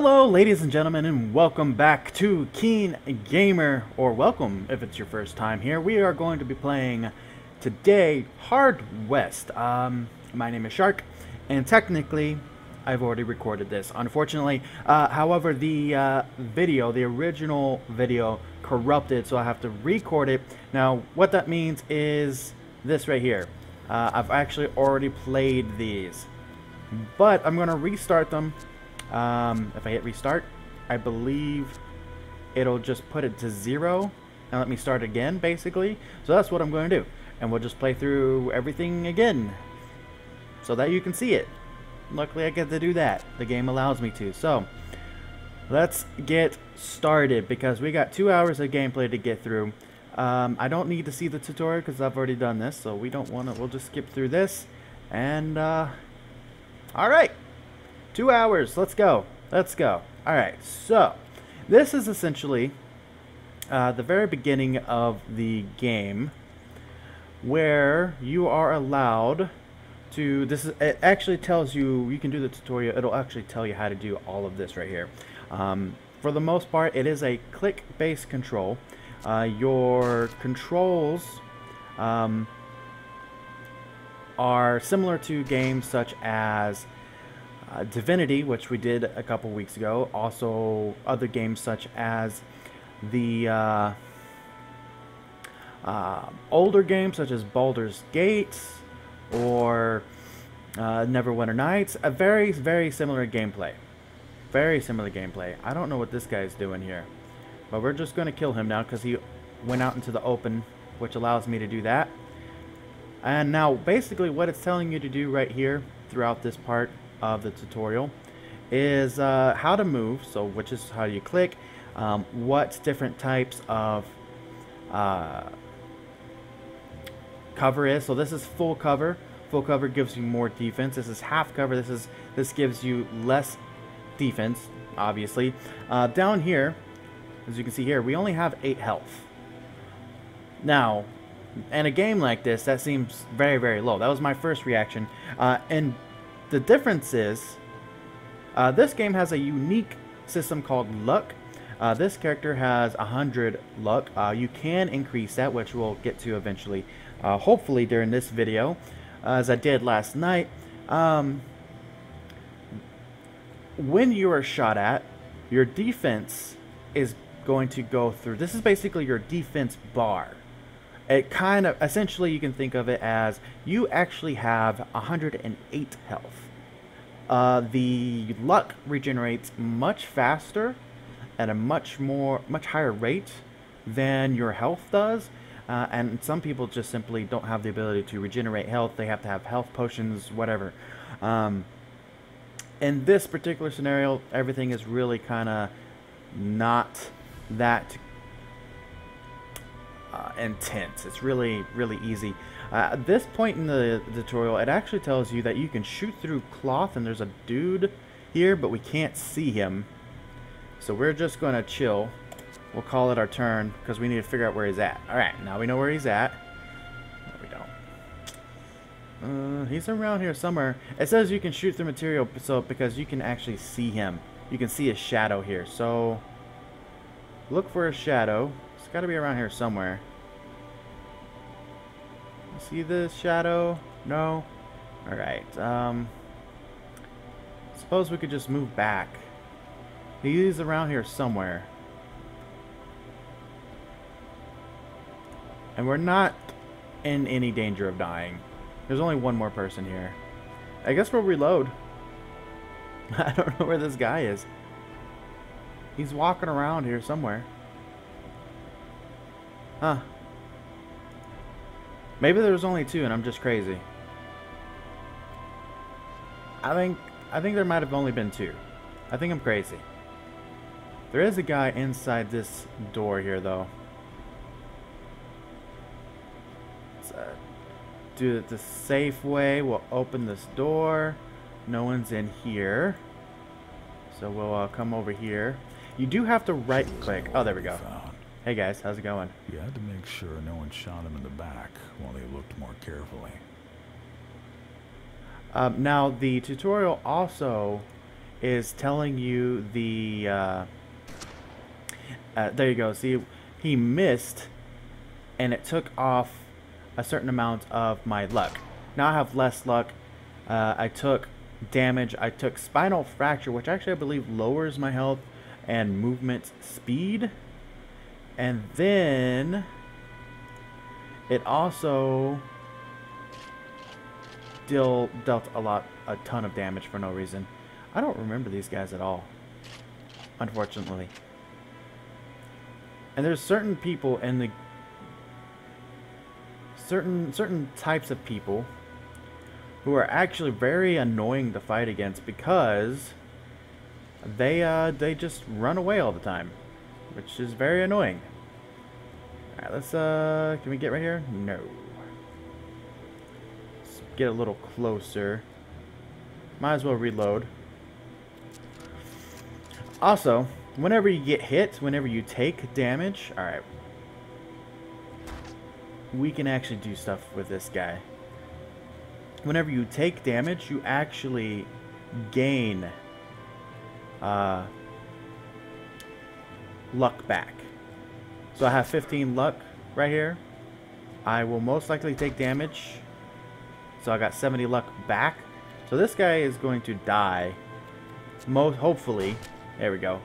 Hello ladies and gentlemen, and welcome back to KeenGamer, or welcome if it's your first time here. We are going to be playing today Hard West. My name is Shark, and technically I've already recorded this, unfortunately. However, the original video corrupted, so I have to record it. Now what that means is this right here. I've actually already played these, but I'm going to restart them. If I hit restart, I believe it'll just put it to 0 and let me start again, basically. So that's what I'm going to do, and we'll just play through everything again so that you can see it. Luckily I get to do that. The game allows me to. So let's get started, because we got 2 hours of gameplay to get through. I don't need to see the tutorial because I've already done this, so we don't want to. We'll just skip through this. And alright, 2 hours. Let's go. Let's go. Alright, so this is essentially the very beginning of the game, where you are allowed to, it actually tells you, you can do the tutorial, it'll actually tell you how to do all of this right here. For the most part, it is a click-based control. Your controls are similar to games such as Divinity, which we did a couple weeks ago. Also other games such as the older games such as Baldur's Gate or Neverwinter Nights. A very similar gameplay. Very similar gameplay. I don't know what this guy's doing here, but we're just going to kill him now because he went out into the open, which allows me to do that. And now basically what it's telling you to do right here throughout this part of the tutorial is how to move, so which is how you click, what different types of cover is. So this is full cover. Full cover gives you more defense. This is half cover. This gives you less defense, obviously. Down here, as you can see here, we only have 8 health. Now, in a game like this, that seems very low. That was my first reaction. And the difference is, this game has a unique system called luck. This character has 100 luck. You can increase that, which we'll get to eventually, hopefully during this video, as I did last night. When you are shot at, your defense is going to go through. This is basically your defense bar. It kind of, essentially you can think of it as you actually have 108 health. The luck regenerates much faster at a much higher rate than your health does. And some people just simply don't have the ability to regenerate health. They have to have health potions, whatever. In this particular scenario, everything is really kind of not that intense. It's really easy. At this point in the tutorial, it actually tells you that you can shoot through cloth, and there's a dude here, but we can't see him. So we're just going to chill. We'll call it our turn because we need to figure out where he's at. Alright, now we know where he's at. No, we don't. He's around here somewhere. It says you can shoot through material, so because you can actually see him. You can see his shadow here. So look for a shadow. It's got to be around here somewhere. See this shadow? No? Alright. Suppose we could just move back. He's around here somewhere. And we're not in any danger of dying. There's only one more person here. I guess we'll reload. I don't know where this guy is. He's walking around here somewhere. Huh. Maybe there was only 2 and I'm just crazy. I think there might have only been 2. I think I'm crazy. There is a guy inside this door here though. Let's do it the safe way. We'll open this door. No one's in here. So we'll come over here. You do have to right click. Oh, there we go. Hey guys, how's it going? You had to make sure no one shot him in the back while they looked more carefully. Now the tutorial also is telling you the there you go. See, he missed, and it took off a certain amount of my luck. Now I have less luck. I took damage. I took spinal fracture, which actually I believe lowers my health and movement speed. And then it also dealt a ton of damage for no reason. I don't remember these guys at all, unfortunately. And there's certain people in the certain types of people who are actually very annoying to fight against because they just run away all the time, which is very annoying. All right, let's can we get right here? No. Let's get a little closer. Might as well reload. Also, whenever you get hit, whenever you take damage, all right, we can actually do stuff with this guy. Whenever you take damage, you actually gain luck back. So I have 15 luck right here. I will most likely take damage. So I got 70 luck back. So this guy is going to die. Hopefully. There we go.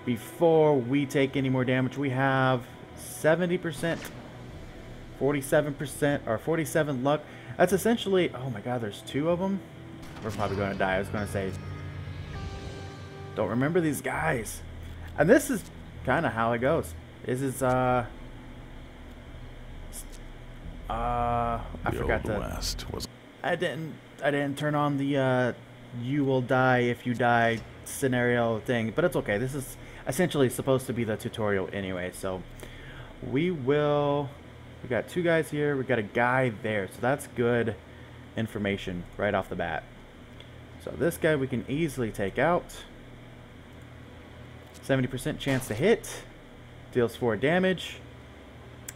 Before we take any more damage, we have 70%, 47%, or 47 luck. That's essentially, oh my god, there's two of them. We're probably going to die. I was going to say, don't remember these guys. And this is kind of how it goes. This is, I forgot to, West was I didn't turn on the, you will die if you die scenario thing, but it's okay. This is essentially supposed to be the tutorial anyway, so we got two guys here, we got a guy there, so that's good information right off the bat. So this guy we can easily take out. 70% chance to hit, deals 4 damage,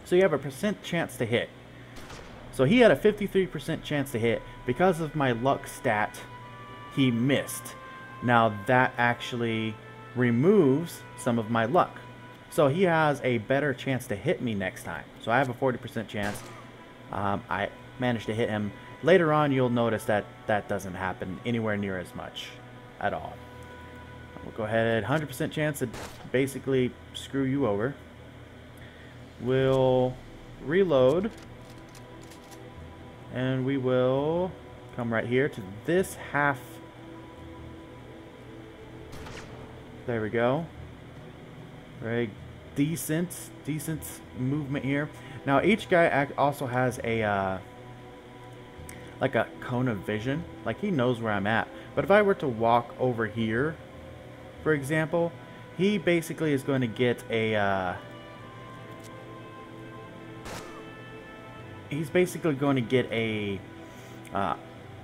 so you have a % chance to hit. So he had a 53% chance to hit. Because of my luck stat, he missed. Now that actually removes some of my luck. So he has a better chance to hit me next time. So I have a 40% chance. I managed to hit him. Later on you'll notice that that doesn't happen anywhere near as much at all. We'll go ahead, 100% chance to basically screw you over. We'll reload. And we will come right here to this half. There we go. Very decent movement here. Now each guy also has a like a cone of vision. Like he knows where I'm at. But if I were to walk over here, for example, he basically is going to get a he's basically going to get a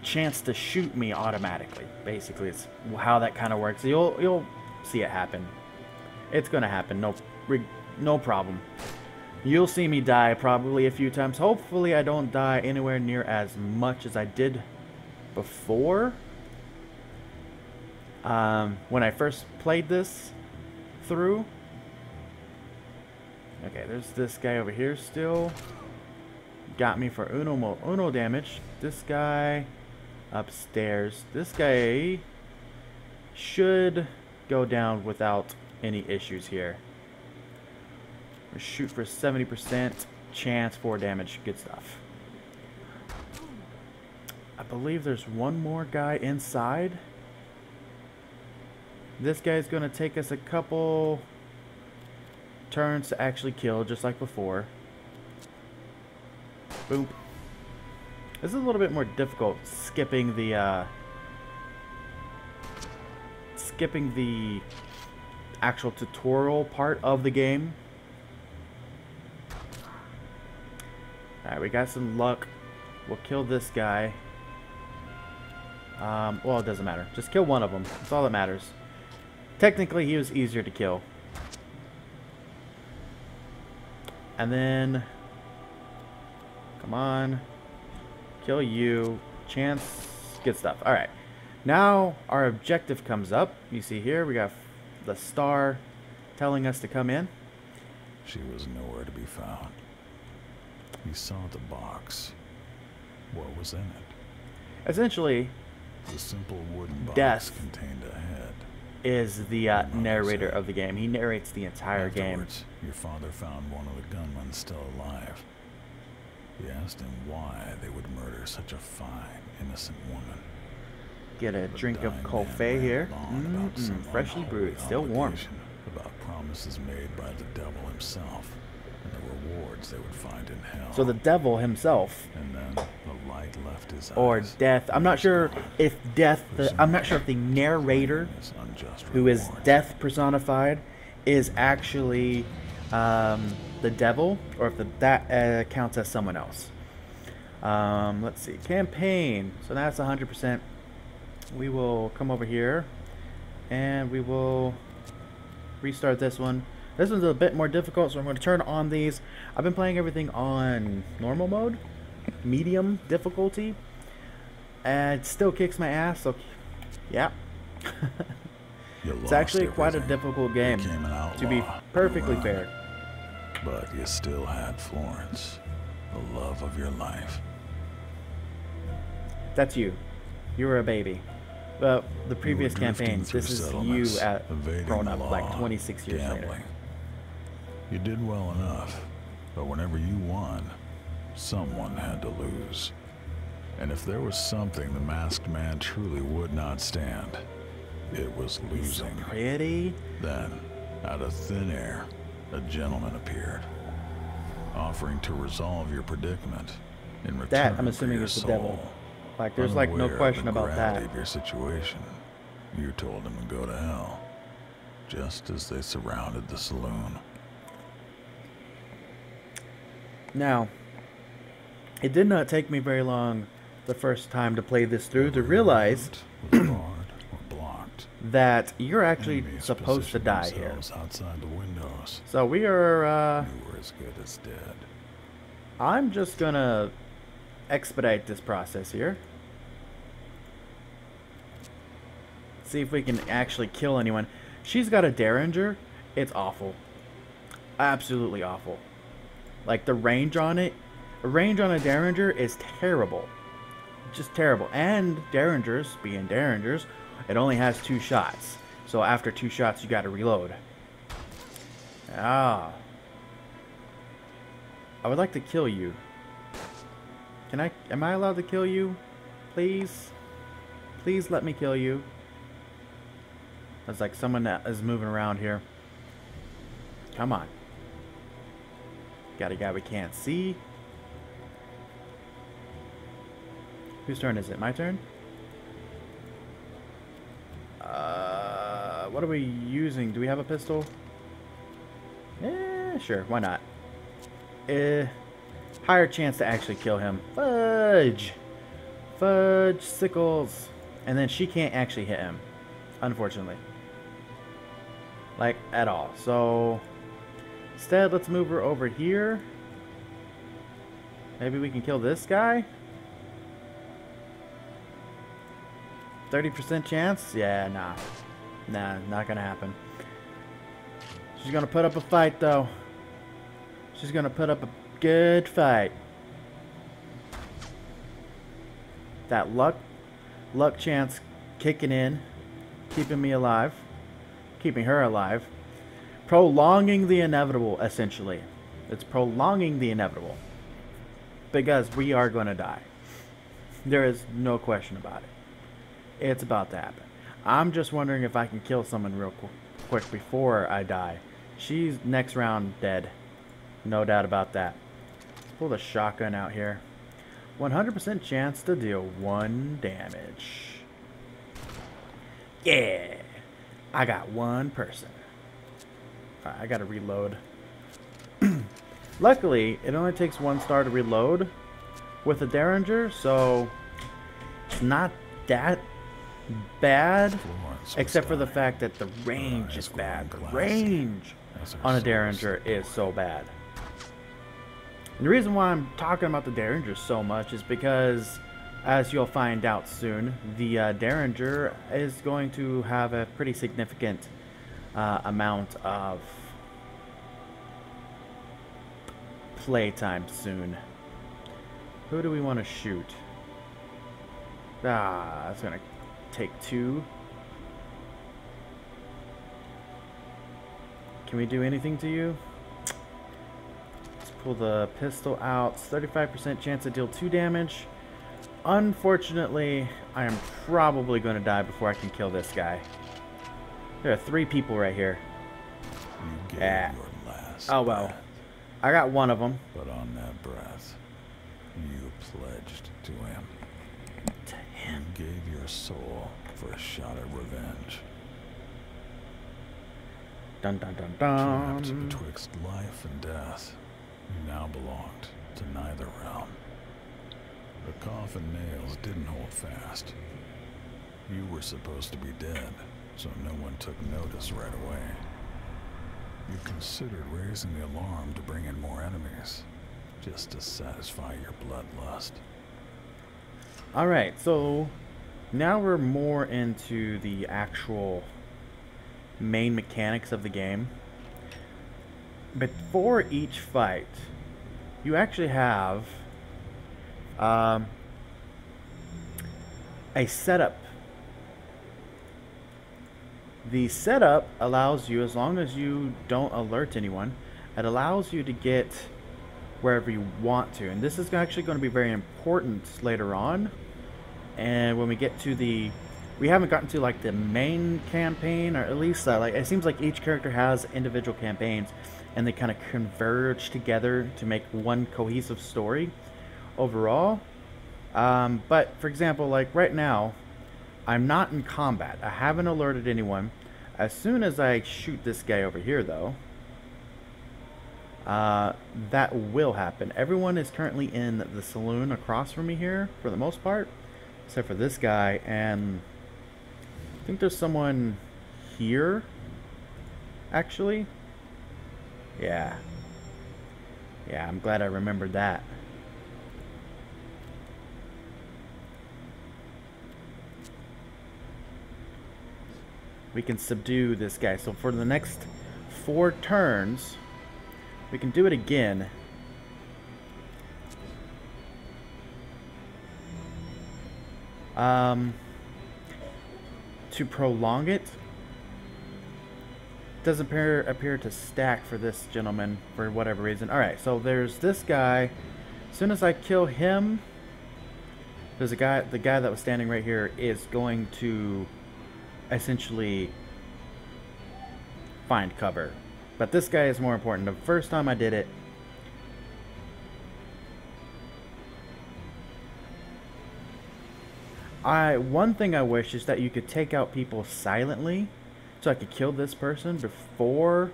chance to shoot me automatically. Basically, it's how that kind of works. You'll see it happen. It's going to happen. No problem. You'll see me die probably a few times. Hopefully, I don't die anywhere near as much as I did before. When I first played this through. Okay, there's this guy over here still. Got me for uno damage. This guy upstairs. This guy should go down without any issues here. We shoot for 70% chance, 4 damage. Good stuff. I believe there's one more guy inside. This guy's going to take us a couple turns to actually kill, just like before. Boom. This is a little bit more difficult, skipping the actual tutorial part of the game. Alright, we got some luck. We'll kill this guy. Well, it doesn't matter. Just kill one of them. That's all that matters. Technically, he was easier to kill. And then... Come on. Kill you. Chance. Good stuff. Alright. Now our objective comes up. You see here we got the star telling us to come in. She was nowhere to be found. He saw the box. What was in it? Essentially, The simple wooden box Death contained a head. is the narrator of the game. He narrates the entire game. Afterwards, your father found one of the gunmen still alive. He asked him why they would murder such a fine, innocent woman. Get a The drink of dying coffee man here. ran on about some Freshly brewed, unholy still warm. obligation, about promises made by the devil himself, and the rewards they would find in hell. So the devil himself, And then the light left his or eyes. death. I'm not sure if death. I'm not sure if the narrator, His unjust who is rewards. death personified, is actually the devil, or if that counts as someone else. Let's see. Campaign. So that's 100%. We will come over here, and we will restart this one. This one's a bit more difficult, so I'm going to turn on these. I've been playing everything on normal mode, medium difficulty, and it still kicks my ass, so yeah. You It's lost actually quite a everything. difficult You game, became an to be outlaw, perfectly a fair. runner. But you still had Florence, the love of your life. That's you. You were a baby. Well, the previous You were drifting campaigns, through this is you settlements, at evading grown the up, like law, 26 years gambling. later. You did well enough, but whenever you won, someone had to lose. And if there was something the masked man truly would not stand, it was So losing. pretty. Then, out of thin air, a gentleman appeared, offering to resolve your predicament in return That, I'm for assuming, your is the soul. devil. Like, there's like no Unaware question of the about gravity that. of your situation, you told him to go to hell, just as they surrounded the saloon. Now, it did not take me very long the first time to play this through to realize Was barred or blocked. that you're actually Enemies supposed to positioned die here. themselves outside the windows. So we are, You were as good as dead. I'm just gonna expedite this process here. See if we can actually kill anyone. She's got a Derringer. It's awful. Absolutely awful. Like, the range on it, the range on a Derringer is terrible. Just terrible. And Derringers, being Derringers, it only has 2 shots. So after 2 shots, you gotta reload. Ah. I would like to kill you. Am I allowed to kill you? Please? Please let me kill you. There's like someone that is moving around here. Come on. Got a guy we can't see. Whose turn is it? My turn? What are we using? Do we have a pistol? Sure, why not? Higher chance to actually kill him. Fudge! Fudge sickles. And then she can't actually hit him, unfortunately. Like, at all. So, instead, let's move her over here. Maybe we can kill this guy? 30% chance? Yeah, nah. Nah, not gonna happen. She's gonna put up a fight, though. She's gonna put up a good fight. That luck chance kicking in, keeping me alive, keeping her alive, prolonging the inevitable, essentially. It's prolonging the inevitable. Because we are gonna die. There is no question about it. It's about to happen. I'm just wondering if I can kill someone real quick before I die. She's next round dead. No doubt about that. Let's pull the shotgun out here. 100% chance to deal 1 damage. Yeah! I got 1 person. Alright, I gotta reload. Luckily, it only takes 1 star to reload with a Derringer, so it's not that bad, Florence was except for the dying. fact that the range is eyes bad. grown The glassy range as her on a soul Derringer is so bad. And the reason why I'm talking about the Derringer so much is because as you'll find out soon, the Derringer is going to have a pretty significant amount of playtime soon. Who do we want to shoot? That's gonna take 2. Can we do anything to you? Let's pull the pistol out. 35% chance to deal 2 damage. Unfortunately, I am probably going to die before I can kill this guy. There are 3 people right here. You gave your last oh well. breath, I got one of them. but on that breath, you pledged to him. To him. You gave your soul for a shot at revenge. Dun dun dun Trapped dun. betwixt life and death, you now belonged to neither realm. The coffin nails didn't hold fast. You were supposed to be dead, so no one took notice right away. You considered raising the alarm to bring in more enemies, just to satisfy your bloodlust. Alright, so now we're more into the actual main mechanics of the game. Before each fight, you actually have a setup. The setup allows you, as long as you don't alert anyone, it allows you to get wherever you want to. And this is actually going to be very important later on. And when we get to the... We haven't gotten to like the main campaign, or at least like it seems like each character has individual campaigns and they kind of converge together to make one cohesive story overall. But for example, like right now, I'm not in combat. I haven't alerted anyone. As soon as I shoot this guy over here, though, that will happen. Everyone is currently in the saloon across from me here, for the most part, except for this guy, and I think there's someone here, actually. Yeah. Yeah, I'm glad I remembered that. We can subdue this guy. So for the next 4 turns, we can do it again. To prolong it, doesn't appear to stack for this gentleman for whatever reason. Alright, so there's this guy. As soon as I kill him, there's a guy, the guy that was standing right here is going to essentially find cover. But this guy is more important. The first time I did it, one thing I wish is that you could take out people silently, so I could kill this person before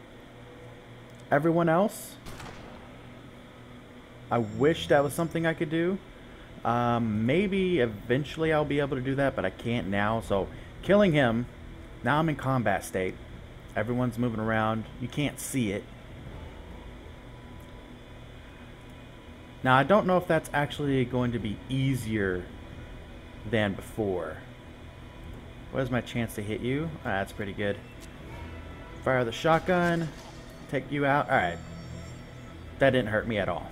everyone else. I wish that was something I could do. Maybe eventually I'll be able to do that, but I can't now. So killing him, now I'm in combat state. Everyone's moving around. You can't see it. Now I don't know if that's actually going to be easier than before. What is my chance to hit you? That's pretty good. Fire the shotgun. Take you out. Alright. That didn't hurt me at all.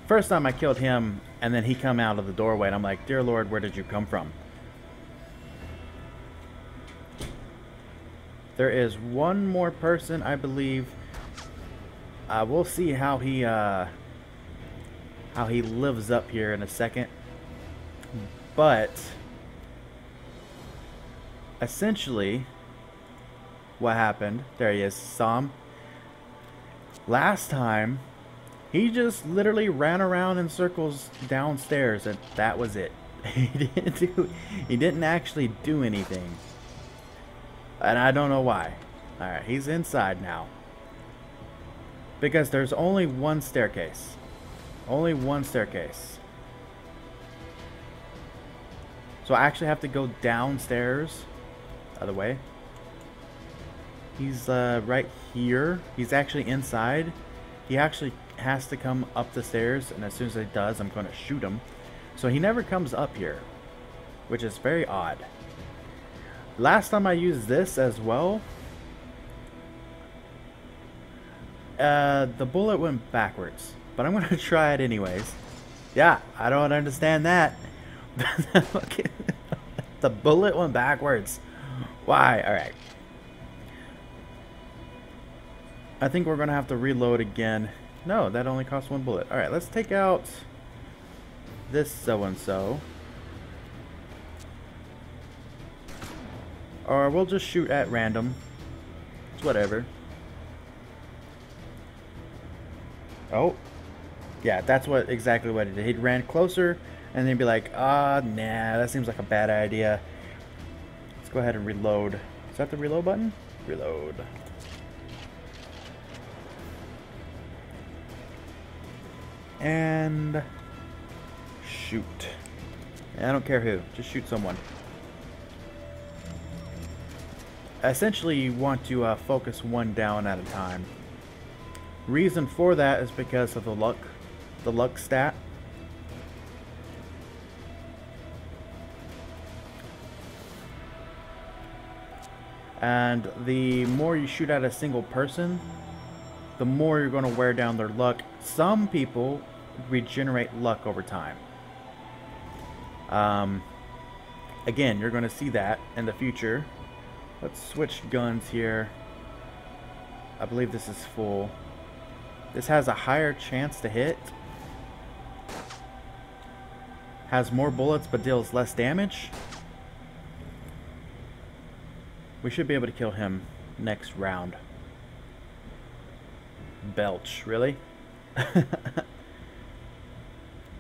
First time I killed him, and then he come out of the doorway, and I'm like, dear Lord, where did you come from? There is one more person, I believe. We'll see how he lives up here in a second. But essentially, what happened? There he is. Saw him. Last time, he just literally ran around in circles downstairs, and that was it. He didn't actually do anything. And I don't know why. Alright, he's inside now. Because there's only one staircase. Only one staircase. So I actually have to go downstairs. Other way. He's right here. He's actually inside. He actually has to come up the stairs, and as soon as he does, I'm going to shoot him. So he never comes up here, which is very odd. Last time I used this as well, the bullet went backwards, but I'm gonna try it anyways. Yeah, I don't understand that. The bullet went backwards. Why? Alright. I think we're gonna have to reload again. No, that only costs 1 bullet. Alright, let's take out this so-and-so. Or we'll just shoot at random. It's whatever. Oh. Yeah, that's exactly what he did. He ran closer and then be like, nah, that seems like a bad idea. Let's go ahead and reload. Is that the reload button? Reload. And shoot. I don't care who, just shoot someone. Essentially, you want to focus one down at a time. Reason for that is because of the luck stat. And the more you shoot at a single person, the more you're going to wear down their luck. Some people regenerate luck over time. Again, you're going to see that in the future. Let's switch guns here. I believe this is full. This has a higher chance to hit. Has more bullets but deals less damage. We should be able to kill him next round. Belch, really?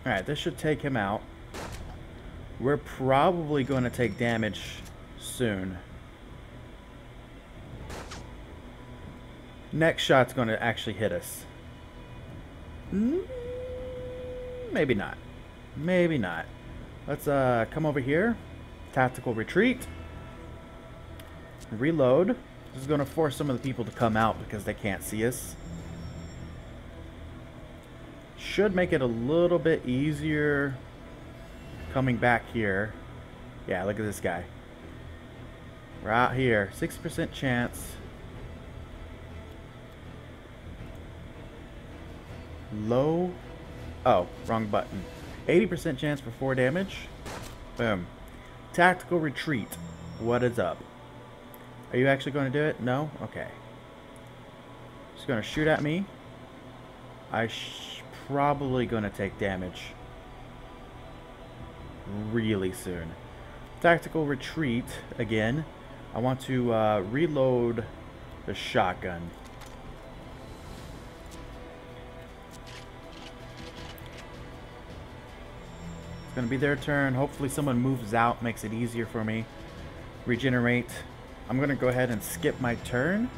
Alright, this should take him out. We're probably going to take damage soon. Next shot's going to actually hit us. Maybe not. Maybe not. Let's come over here. Tactical retreat. Reload. This is going to force some of the people to come out because they can't see us. Should make it a little bit easier coming back here. Yeah, look at this guy. Right here. 6% chance. Low. Oh, wrong button. 80% chance for 4 damage. Boom. Tactical retreat. What is up? Are you actually going to do it? No? Okay. Just going to shoot at me. Probably going to take damage really soon. Tactical retreat again. I want to reload the shotgun. It's going to be their turn. Hopefully someone moves out, makes it easier for me. Regenerate. I'm going to go ahead and skip my turn.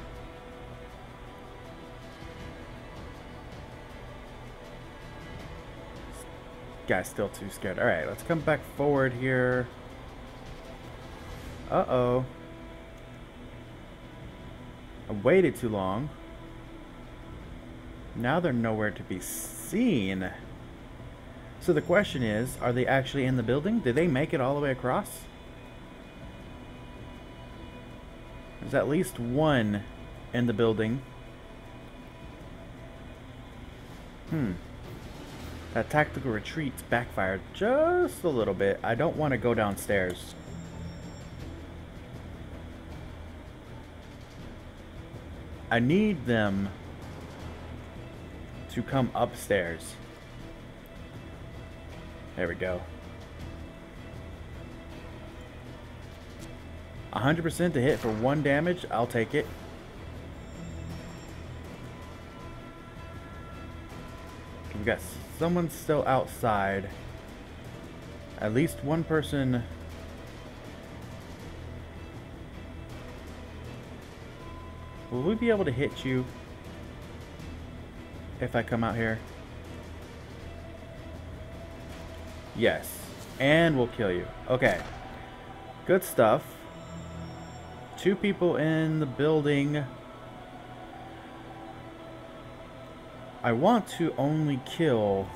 Guy's still too scared. Alright, let's come back forward here. Uh-oh. I waited too long. Now they're nowhere to be seen. So the question is, are they actually in the building? Did they make it all the way across? There's at least one in the building. That tactical retreat backfired just a little bit. I don't want to go downstairs. I need them to come upstairs. There we go. 100% to hit for 1 damage. I'll take it. We've got someone still outside. At least one person. Will we be able to hit you if I come out here? Yes. And we'll kill you. Okay. Good stuff. 2 people in the building. I want to only kill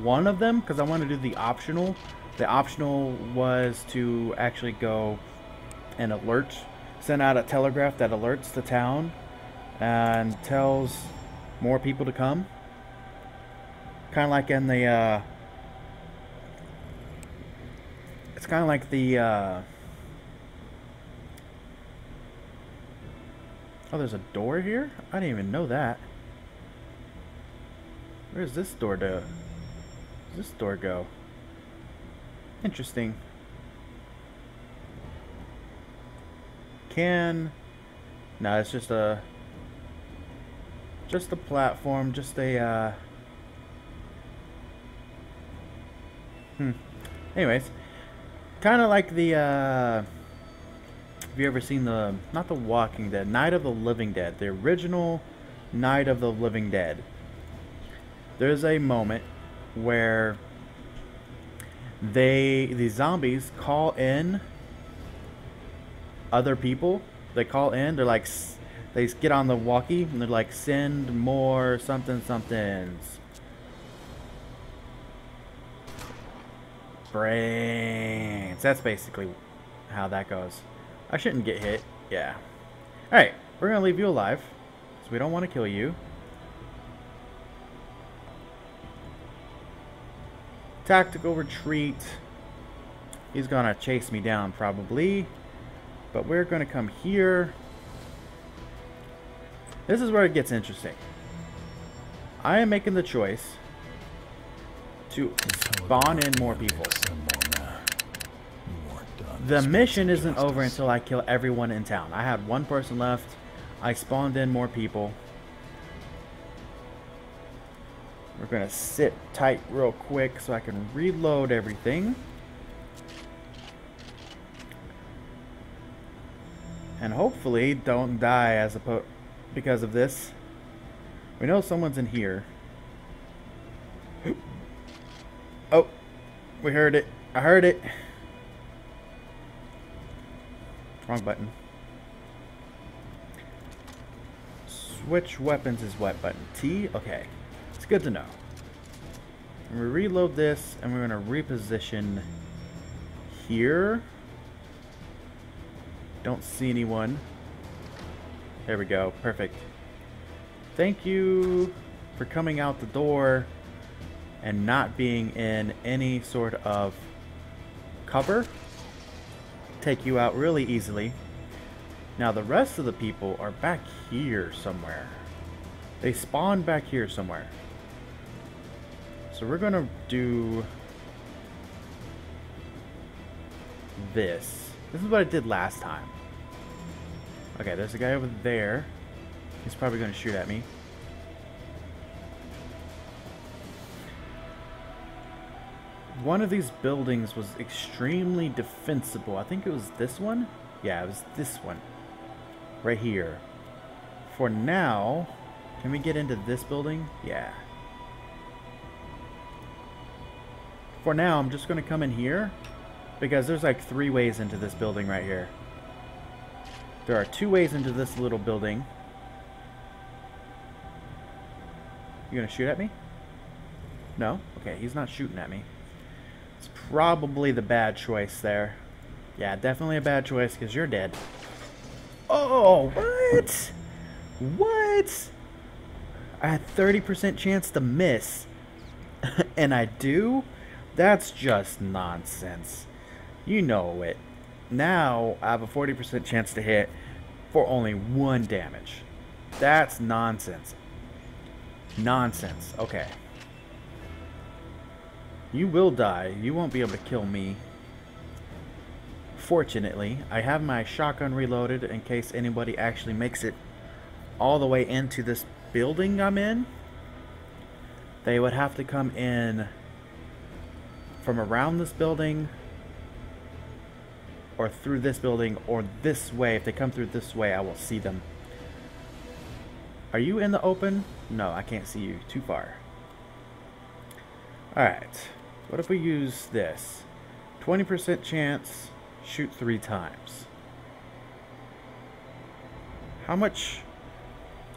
one of them because I want to do the optional. The optional was to actually go and send out a telegraph that alerts the town and tells more people to come. Kind of like in the, it's kind of like the, oh, there's a door here? I didn't even know that. Where's this door to? Where's this door go? Interesting. No, it's just a platform, just a Anyways, kind of like the have you ever seen not The Walking Dead, Night of the Living Dead, the original Night of the Living Dead? There's a moment where the zombies call in other people. They call in, they're like, they get on the walkie and they're like, send more somethings. Brains. That's basically how that goes. I shouldn't get hit. Yeah. Alright, we're gonna leave you alive, so we don't want to kill you. Tactical retreat. He's gonna chase me down probably, but we're gonna come here. This is where it gets interesting. I am making the choice to spawn in more people. The mission isn't over until I kill everyone in town. I had one person left. I spawned in more people. We're gonna sit tight real quick so I can reload everything. And hopefully don't die because of this. We know someone's in here. Oh, we heard it. I heard it. Wrong button. Switch weapons is what button? T? Okay. It's good to know. And we reload this and we're going to reposition here. Don't see anyone. There we go. Perfect. Thank you for coming out the door and not being in any sort of cover. Take you out really easily. Now the rest of the people are back here somewhere. They spawned back here somewhere. So we're gonna do this. This is what I did last time. Okay, there's a guy over there. He's probably gonna shoot at me. One of these buildings was extremely defensible. I think it was this one. Yeah, it was this one. Right here. For now, can we get into this building? Yeah. For now, I'm just going to come in here because there's like 3 ways into this building right here. There are 2 ways into this little building. You going to shoot at me? No? Okay, he's not shooting at me. It's probably the bad choice there. Yeah, definitely a bad choice because you're dead. Oh, what? What? I had 30% chance to miss. And I do? That's just nonsense. You know it. Now I have a 40% chance to hit for only 1 damage. That's nonsense. Nonsense. Okay. You will die. You won't be able to kill me. Fortunately, I have my shotgun reloaded in case anybody actually makes it all the way into this building I'm in. They would have to come in from around this building or through this building or this way. If they come through this way, I will see them. Are you in the open? No, I can't see you. Too far. Alright. What if we use this? 20% chance, shoot 3 times. How much?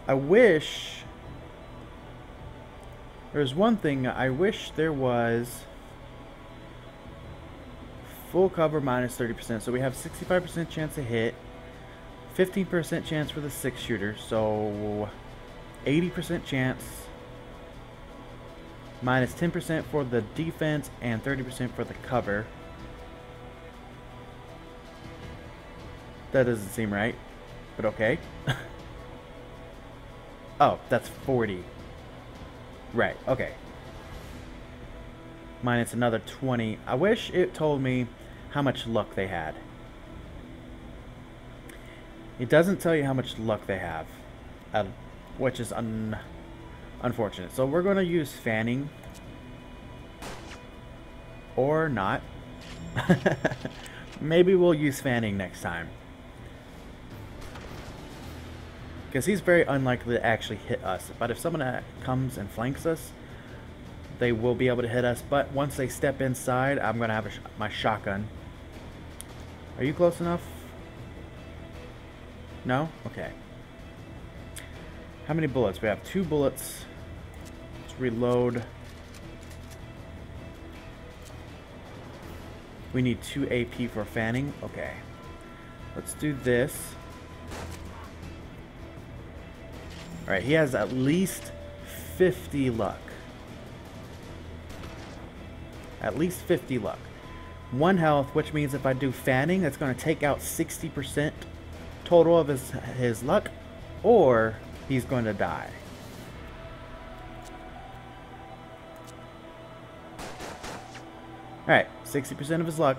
I wish There's one thing I wish there was. Full cover minus 30%. So we have 65% chance to hit. 15% chance for the 6-shooter. So 80% chance. Minus 10% for the defense and 30% for the cover. That doesn't seem right, but okay. Oh, that's 40. Right, okay. Minus another 20. I wish it told me how much luck they had. It doesn't tell you how much luck they have, which is unfortunate. So we're going to use fanning. Or not. Maybe we'll use fanning next time. Because he's very unlikely to actually hit us. But if someone comes and flanks us, they will be able to hit us. But once they step inside, I'm going to have my shotgun. Are you close enough? No? Okay. How many bullets? We have 2 bullets. Let's reload. We need 2 AP for fanning. Okay. Let's do this. Alright, he has at least 50 luck. At least 50 luck. 1 health, which means if I do fanning, that's going to take out 60% total of his luck, or he's going to die. Alright, 60% of his luck.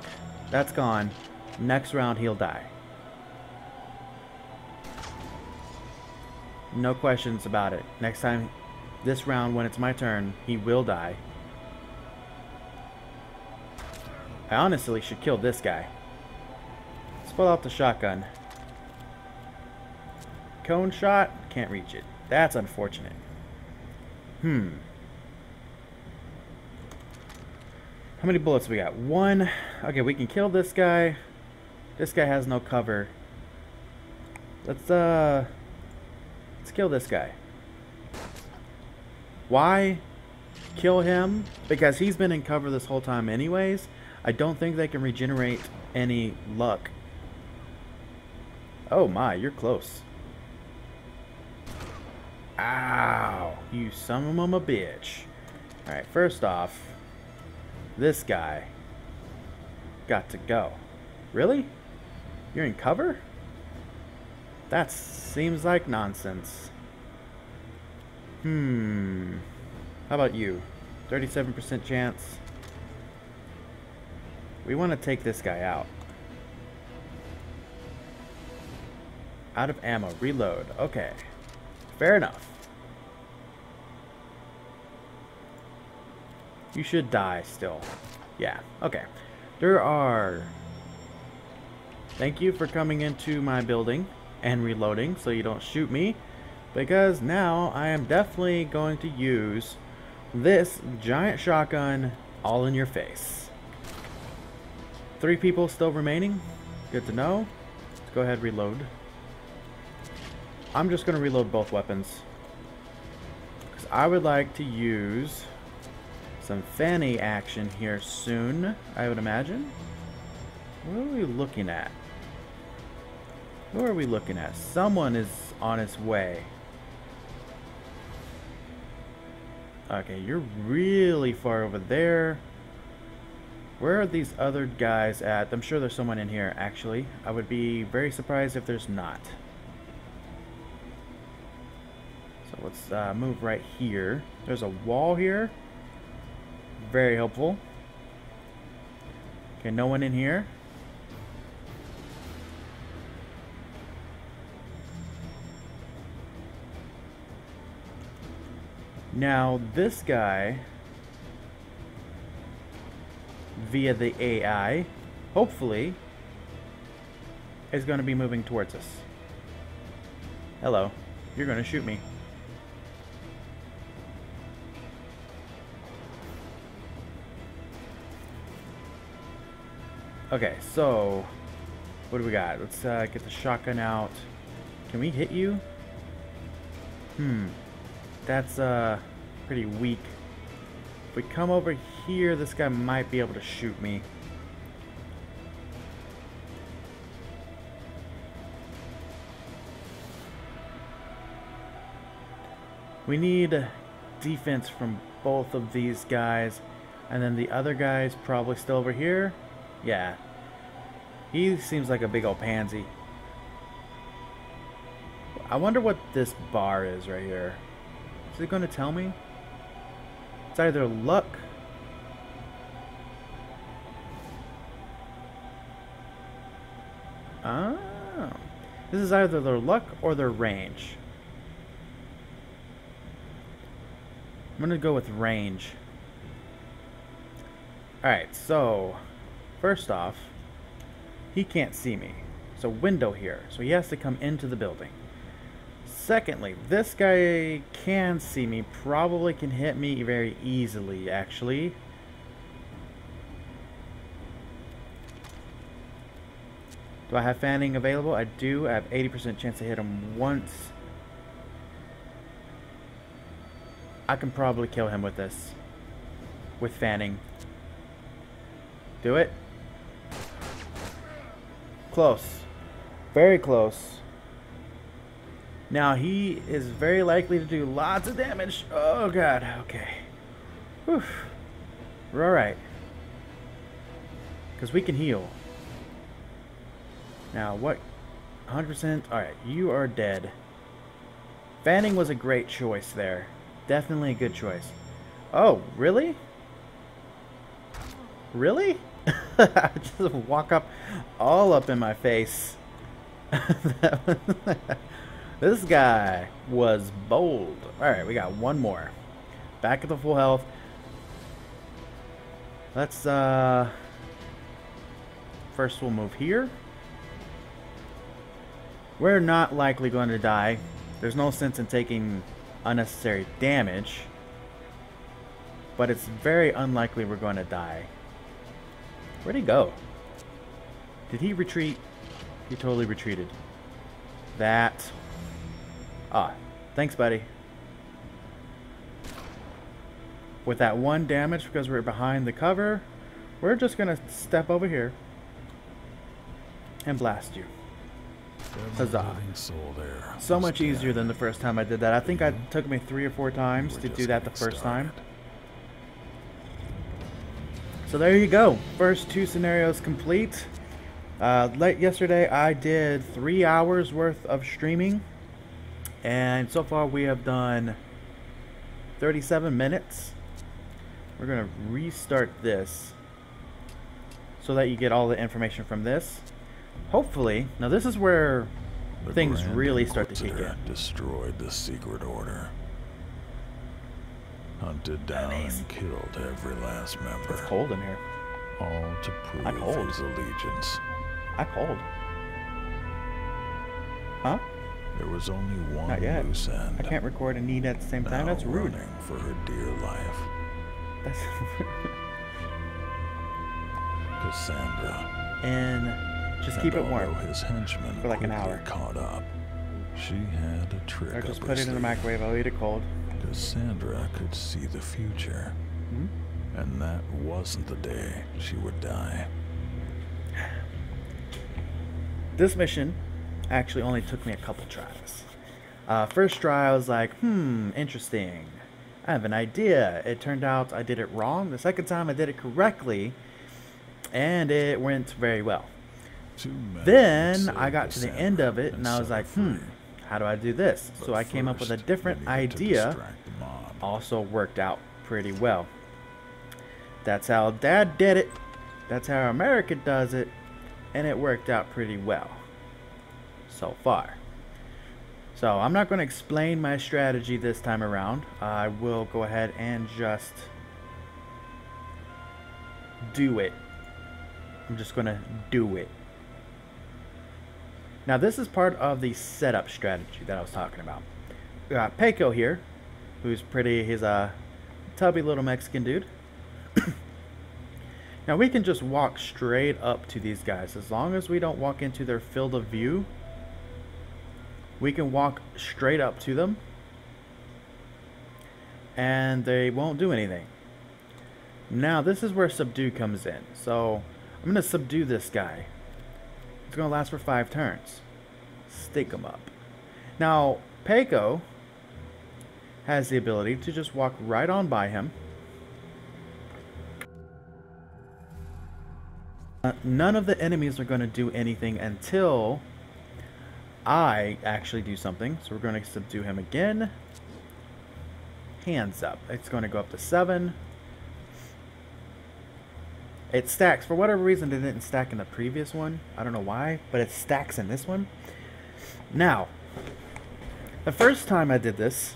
That's gone. Next round, he'll die. No questions about it. Next time, this round, when it's my turn, he will die. I honestly should kill this guy. Let's pull out the shotgun. Cone shot. Can't reach it. That's unfortunate. How many bullets we got? 1. Okay, we can kill this guy. This guy has no cover. Let's kill this guy. Why kill him? Because he's been in cover this whole time anyways. I don't think they can regenerate any luck. Oh my, you're close. Ow, you son of a bitch. Alright, first off, this guy got to go. Really? You're in cover? That seems like nonsense. How about you? 37% chance. We want to take this guy out. Out of ammo. Reload. Okay. Fair enough. You should die still. Yeah. Okay. There are... Thank you for coming into my building and reloading so you don't shoot me, because now I am definitely going to use this giant shotgun all in your face. 3 people still remaining. Good to know. Let's go ahead and reload. I'm just going to reload both weapons, because I would like to use some fanny action here soon, I would imagine. What are we looking at? Who are we looking at? Someone is on his way. Okay, you're really far over there. Where are these other guys at? I'm sure there's someone in here, actually. I would be very surprised if there's not. So let's move right here. There's a wall here. Very helpful. Okay, no one in here. Now, this guy, via the AI, hopefully, is going to be moving towards us. Hello. You're going to shoot me. Okay, so, what do we got? Let's get the shotgun out. Can we hit you? That's pretty weak. If we come over here, this guy might be able to shoot me. We need defense from both of these guys. And then the other guy's probably still over here. Yeah. He seems like a big old pansy. I wonder what this bar is right here. Is it going to tell me? It's either luck. Oh. This is either their luck or their range. I'm going to go with range. Alright, so first off, he can't see me. So window here. So he has to come into the building. Secondly, this guy can see me, probably can hit me very easily, actually. Do I have fanning available? I do. I have 80% chance to hit him once. I can probably kill him with this. With fanning. Do it. Close. Very close. Now he is very likely to do lots of damage. Oh god, okay. Whew. We're alright. Because we can heal. Now what? 100%? Alright, you are dead. Fanning was a great choice there. Definitely a good choice. Oh, really? Really? Just walk up all up in my face. This guy was bold. Alright, we got one more. Back at the full health. Let's first we'll move here. We're not likely going to die. There's no sense in taking unnecessary damage. But it's very unlikely we're going to die. Where'd he go? Did he retreat? He totally retreated. That. Ah, thanks, buddy. With that one damage, because we're behind the cover, we're just going to step over here and blast you. Huzzah. So much easier than the first time I did that. I think it took me 3 or 4 times to do that the first time. So there you go. First 2 scenarios complete. Late yesterday, I did 3 hours worth of streaming. And so far we have done 37 minutes. We're going to restart this so that you get all the information from this. Hopefully, now this is where things really start to kick in. Destroyed the secret order. Hunted down and killed every last member. It's cold in here. All to prove his allegiance. I'm cold. Huh? There was only one Not yet. loose end. I can't record and eat at the same time. Now That's rude. running for her dear life. That's Cassandra. And just keep it warm his henchmen for like an hour. Caught up. She had a trick or just up put her it in the sleeve. microwave. I'll eat it cold. Cassandra could see the future. Hmm? And that wasn't the day she would die. This mission actually only took me a couple tries. First try I was like, interesting. I have an idea. It turned out I did it wrong. The second time I did it correctly, and it went very well. Then I got to the end of it, and I was like, how do I do this? So I came up with a different idea. Also worked out pretty well. That's how Dad did it. That's how America does it. And it worked out pretty well so far. So I'm not going to explain my strategy this time around. I will go ahead and just do it. I'm just going to do it. Now this is part of the setup strategy that I was talking about. We got Peco here, who's pretty, he's a tubby little Mexican dude. Now we can just walk straight up to these guys. As long as we don't walk into their field of view, we can walk straight up to them and they won't do anything. Now this is where subdue comes in. So I'm going to subdue this guy. It's going to last for 5 turns. Stake him up. Now Peiko has the ability to just walk right on by him. None of the enemies are going to do anything until I actually do something. So we're going to subdue him again. Hands up. It's going to go up to 7. It stacks. For whatever reason, it didn't stack in the previous one. I don't know why, but it stacks in this one. Now, the first time I did this,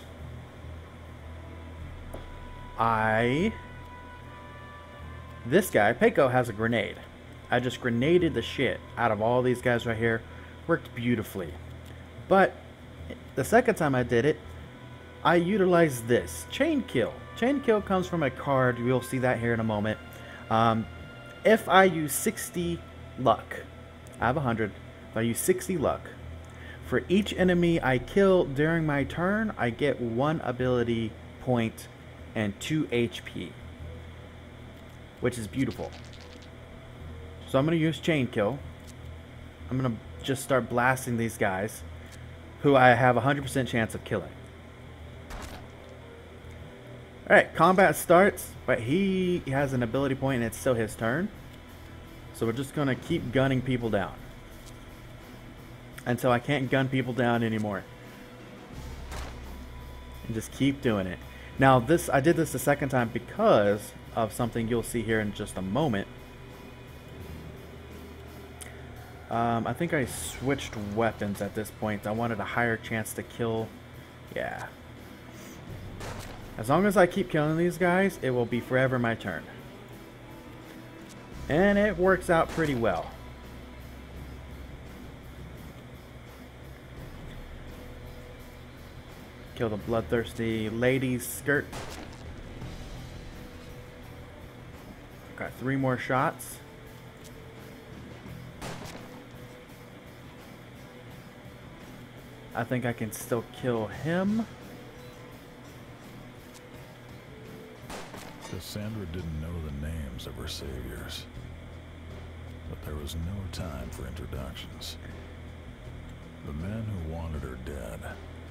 this guy, Peiko, has a grenade. I just grenaded the shit out of all these guys right here. Worked beautifully. But the second time I did it, I utilized this. Chain Kill. Chain Kill comes from a card. You'll see that here in a moment. If I use 60 luck, I have 100. If I use 60 luck, for each enemy I kill during my turn, I get 1 ability point and 2 HP. Which is beautiful. So I'm going to use Chain Kill. I'm going to just start blasting these guys who I have a 100% chance of killing. Alright, combat starts, but he has an ability point and it's still his turn. So we're just going to keep gunning people down. Until I can't gun people down anymore. And just keep doing it. Now I did this the second time because of something you'll see here in just a moment. I think I switched weapons at this point. I wanted a higher chance to kill. Yeah. As long as I keep killing these guys, it will be forever my turn. And it works out pretty well. Kill the bloodthirsty lady's skirt. Got 3 more shots. I think I can still kill him. Cassandra didn't know the names of her saviors, but there was no time for introductions. The men who wanted her dead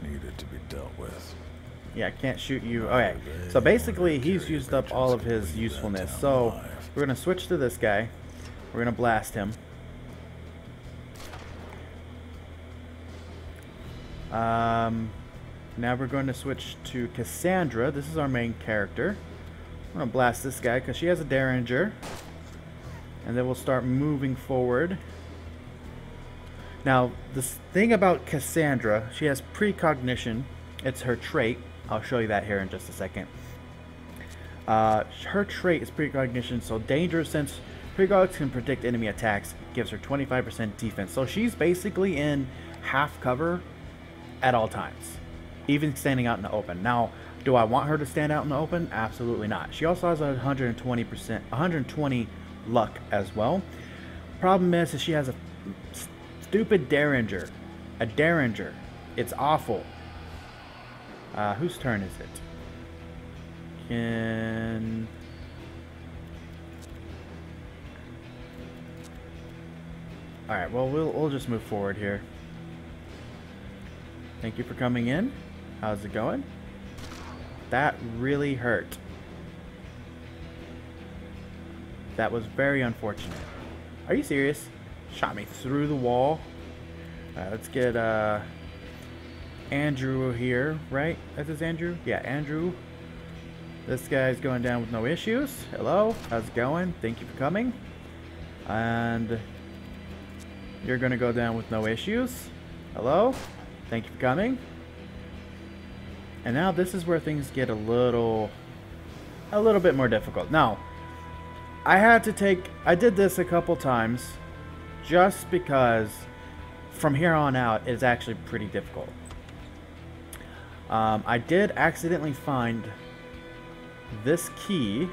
needed to be dealt with. Yeah, I can't shoot you. Okay, so basically he's used up all of his usefulness. So we're going to switch to this guy. We're going to blast him. Now we're going to switch to Cassandra. This is our main character. I'm going to blast this guy because she has a Derringer. And then we'll start moving forward. Now, this thing about Cassandra, she has precognition. It's her trait. I'll show you that here in just a second. Her trait is precognition, so danger sense. Precog can predict enemy attacks. Gives her 25% defense. So she's basically in half cover at all times. Even standing out in the open. Now, do I want her to stand out in the open? Absolutely not. She also has 120 luck as well. Problem is she has a stupid Derringer. A Derringer. It's awful. Whose turn is it? Alright, well, we'll just move forward here. Thank you for coming in. How's it going? That really hurt. That was very unfortunate. Are you serious? Shot me through the wall. Let's get Andrew here, right? This is Andrew? Yeah, Andrew. This guy's going down with no issues. Hello, how's it going? Thank you for coming. And you're gonna go down with no issues. Hello, thank you for coming. And now this is where things get a little bit more difficult. Now, I did this a couple times just because from here on out it's actually pretty difficult. I did accidentally find this key.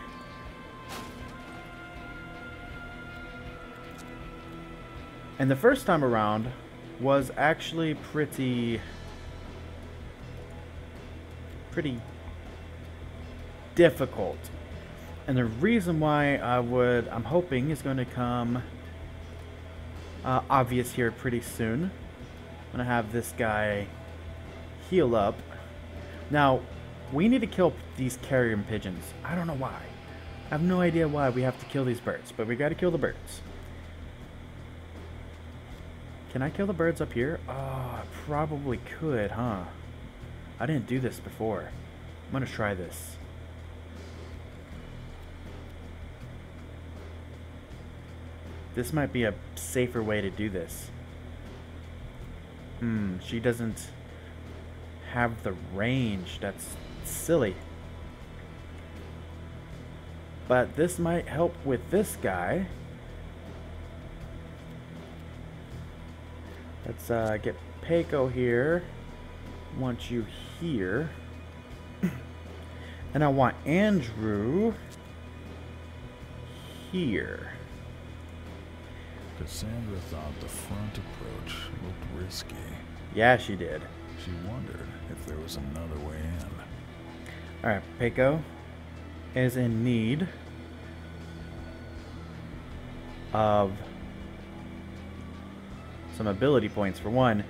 And the first time around was actually pretty difficult. And the reason why I'm hoping is going to come obvious here pretty soon. I'm going to have this guy heal up. Now, we need to kill these carrion pigeons. I don't know why. I have no idea why we have to kill these birds, but we got to kill the birds. Can I kill the birds up here? Oh, I probably could, huh? I didn't do this before. I'm going to try this. This might be a safer way to do this. She doesn't have the range. That's silly. But this might help with this guy. Let's get Peiko here. Want you here. And I want Andrew here. Cassandra thought the front approach looked risky. Yeah, she did. She wondered if there was another way in. Alright, Peiko is in need of some ability points for one.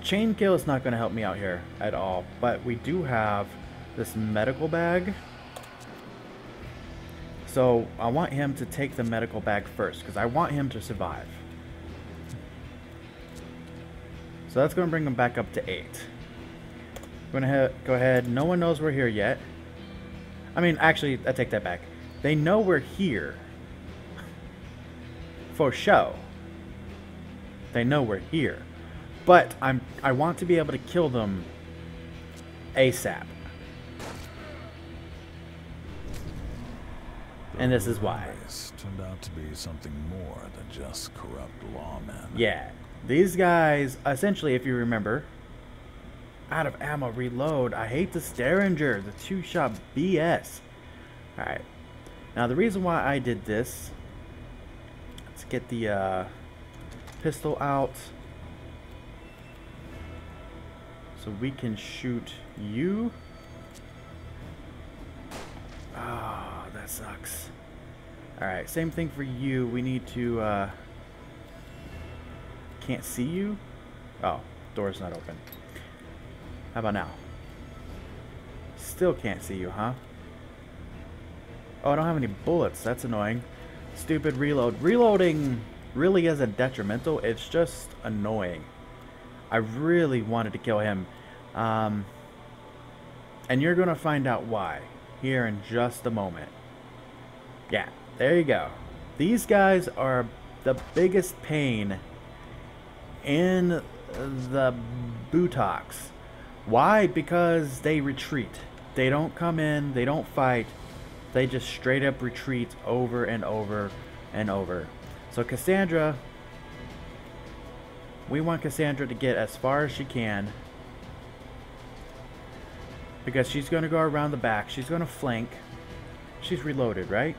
Chain kill is not going to help me out here at all, but we do have this medical bag. So I want him to take the medical bag first because I want him to survive. So that's going to bring him back up to 8. I'm going to go ahead. No one knows we're here yet. I mean, actually, I take that back. They know we're here. For show. They know we're here. But I want to be able to kill them ASAP. And this is why. Turned out to be something more than just corrupt lawmen. Yeah. These guys, essentially, if you remember, out of ammo, reload. I hate the Derringer, the 2-shot BS. Alright. Now, the reason why I did this, let's get the pistol out so we can shoot you. Oh, that sucks. Alright, same thing for you. We need to, can't see you? Oh, door's not open. How about now? Still can't see you, huh? Oh, I don't have any bullets. That's annoying. Stupid reload. Reloading really isn't detrimental. It's just annoying. I really wanted to kill him. And you're going to find out why here in just a moment. Yeah, there you go. These guys are the biggest pain in the buttocks. Why? Because they retreat. They don't come in, they don't fight. They just straight up retreat over and over and over. So Cassandra, we want Cassandra to get as far as she can, because she's going to go around the back. She's going to flank. She's reloaded, right?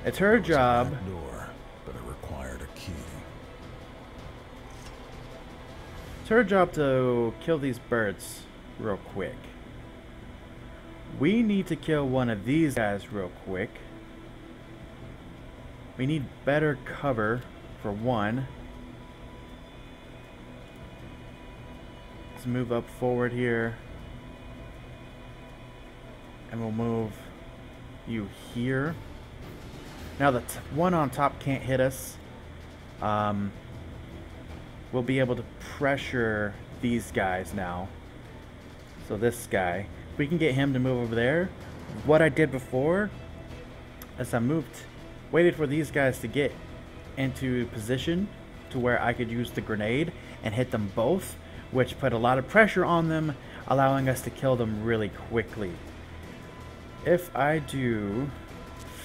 It's her job. Back door, but it required a key. It's her job to kill these birds real quick. We need to kill one of these guys real quick. We need better cover for one. Let's move up forward here. And we'll move you here. Now the one on top can't hit us. We'll be able to pressure these guys now. So this guy, if we can get him to move over there. What I did before is I waited for these guys to get into position to where I could use the grenade and hit them both, which put a lot of pressure on them, allowing us to kill them really quickly. If I do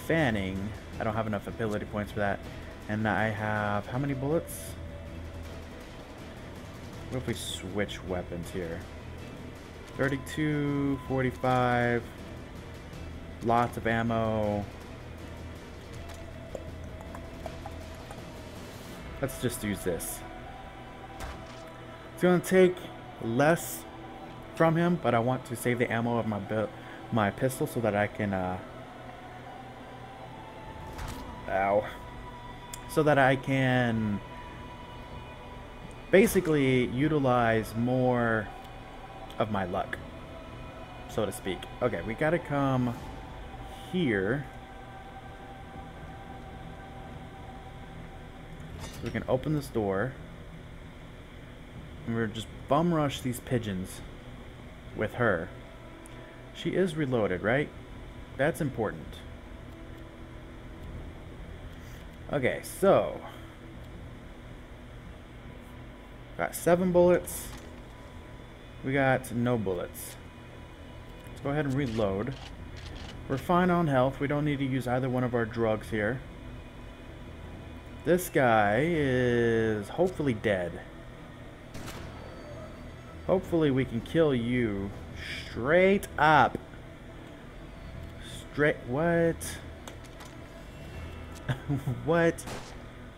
fanning, I don't have enough ability points for that, and I have how many bullets? What if we switch weapons here? 32, 45, lots of ammo. Let's just use this. It's going to take less from him, but I want to save the ammo of my pistol so that I can Ow. So that I can basically utilize more of my luck, so to speak. Okay, we gotta come here. So we can open this door. And we're just bum rush these pigeons with her. She is reloaded, right? That's important. Okay, so got 7 bullets. We got no bullets. Let's go ahead and reload. We're fine on health. We don't need to use either one of our drugs here. This guy is hopefully dead. Hopefully we can kill you straight up. What? What?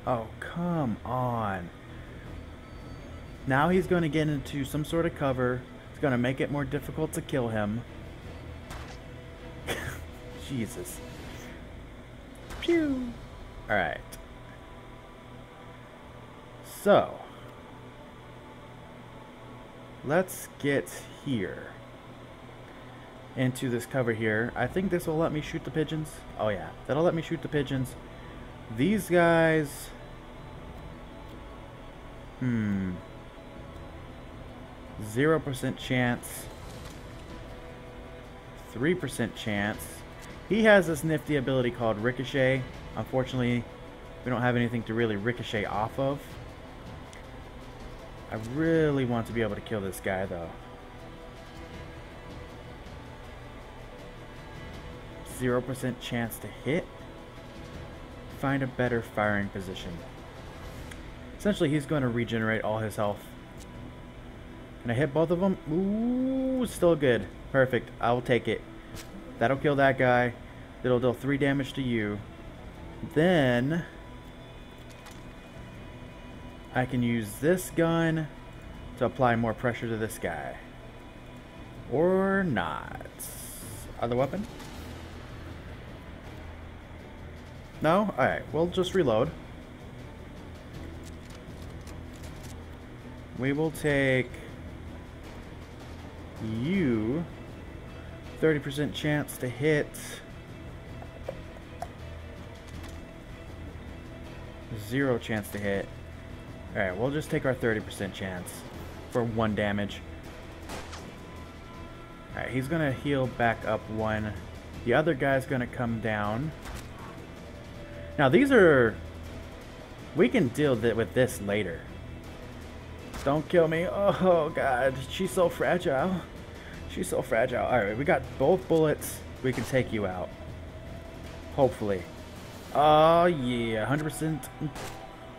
Oh, come on. Now he's going to get into some sort of cover. It's going to make it more difficult to kill him. Jesus. Pew. Alright. So. Let's get here. Into this cover here. I think this will let me shoot the pigeons. Oh yeah, that'll let me shoot the pigeons. These guys... 0% chance. 3% chance. He has this nifty ability called Ricochet. Unfortunately, we don't have anything to really ricochet off of. I really want to be able to kill this guy, though. 0% chance to hit. Find a better firing position. Essentially, he's going to regenerate all his health. Can I hit both of them? Ooh, still good. Perfect. I'll take it. That'll kill that guy. It'll deal 3 damage to you. Then I can use this gun to apply more pressure to this guy. Or not. Other weapon? No? Alright, we'll just reload. We will take you. 30% chance to hit. 0 chance to hit. Alright, we'll just take our 30% chance for 1 damage. Alright, he's gonna heal back up 1. The other guy's gonna come down. Now these are... we can deal with this later. Don't kill me. Oh god, she's so fragile. She's so fragile. Alright, we got both bullets. We can take you out. Hopefully. Oh yeah, 100%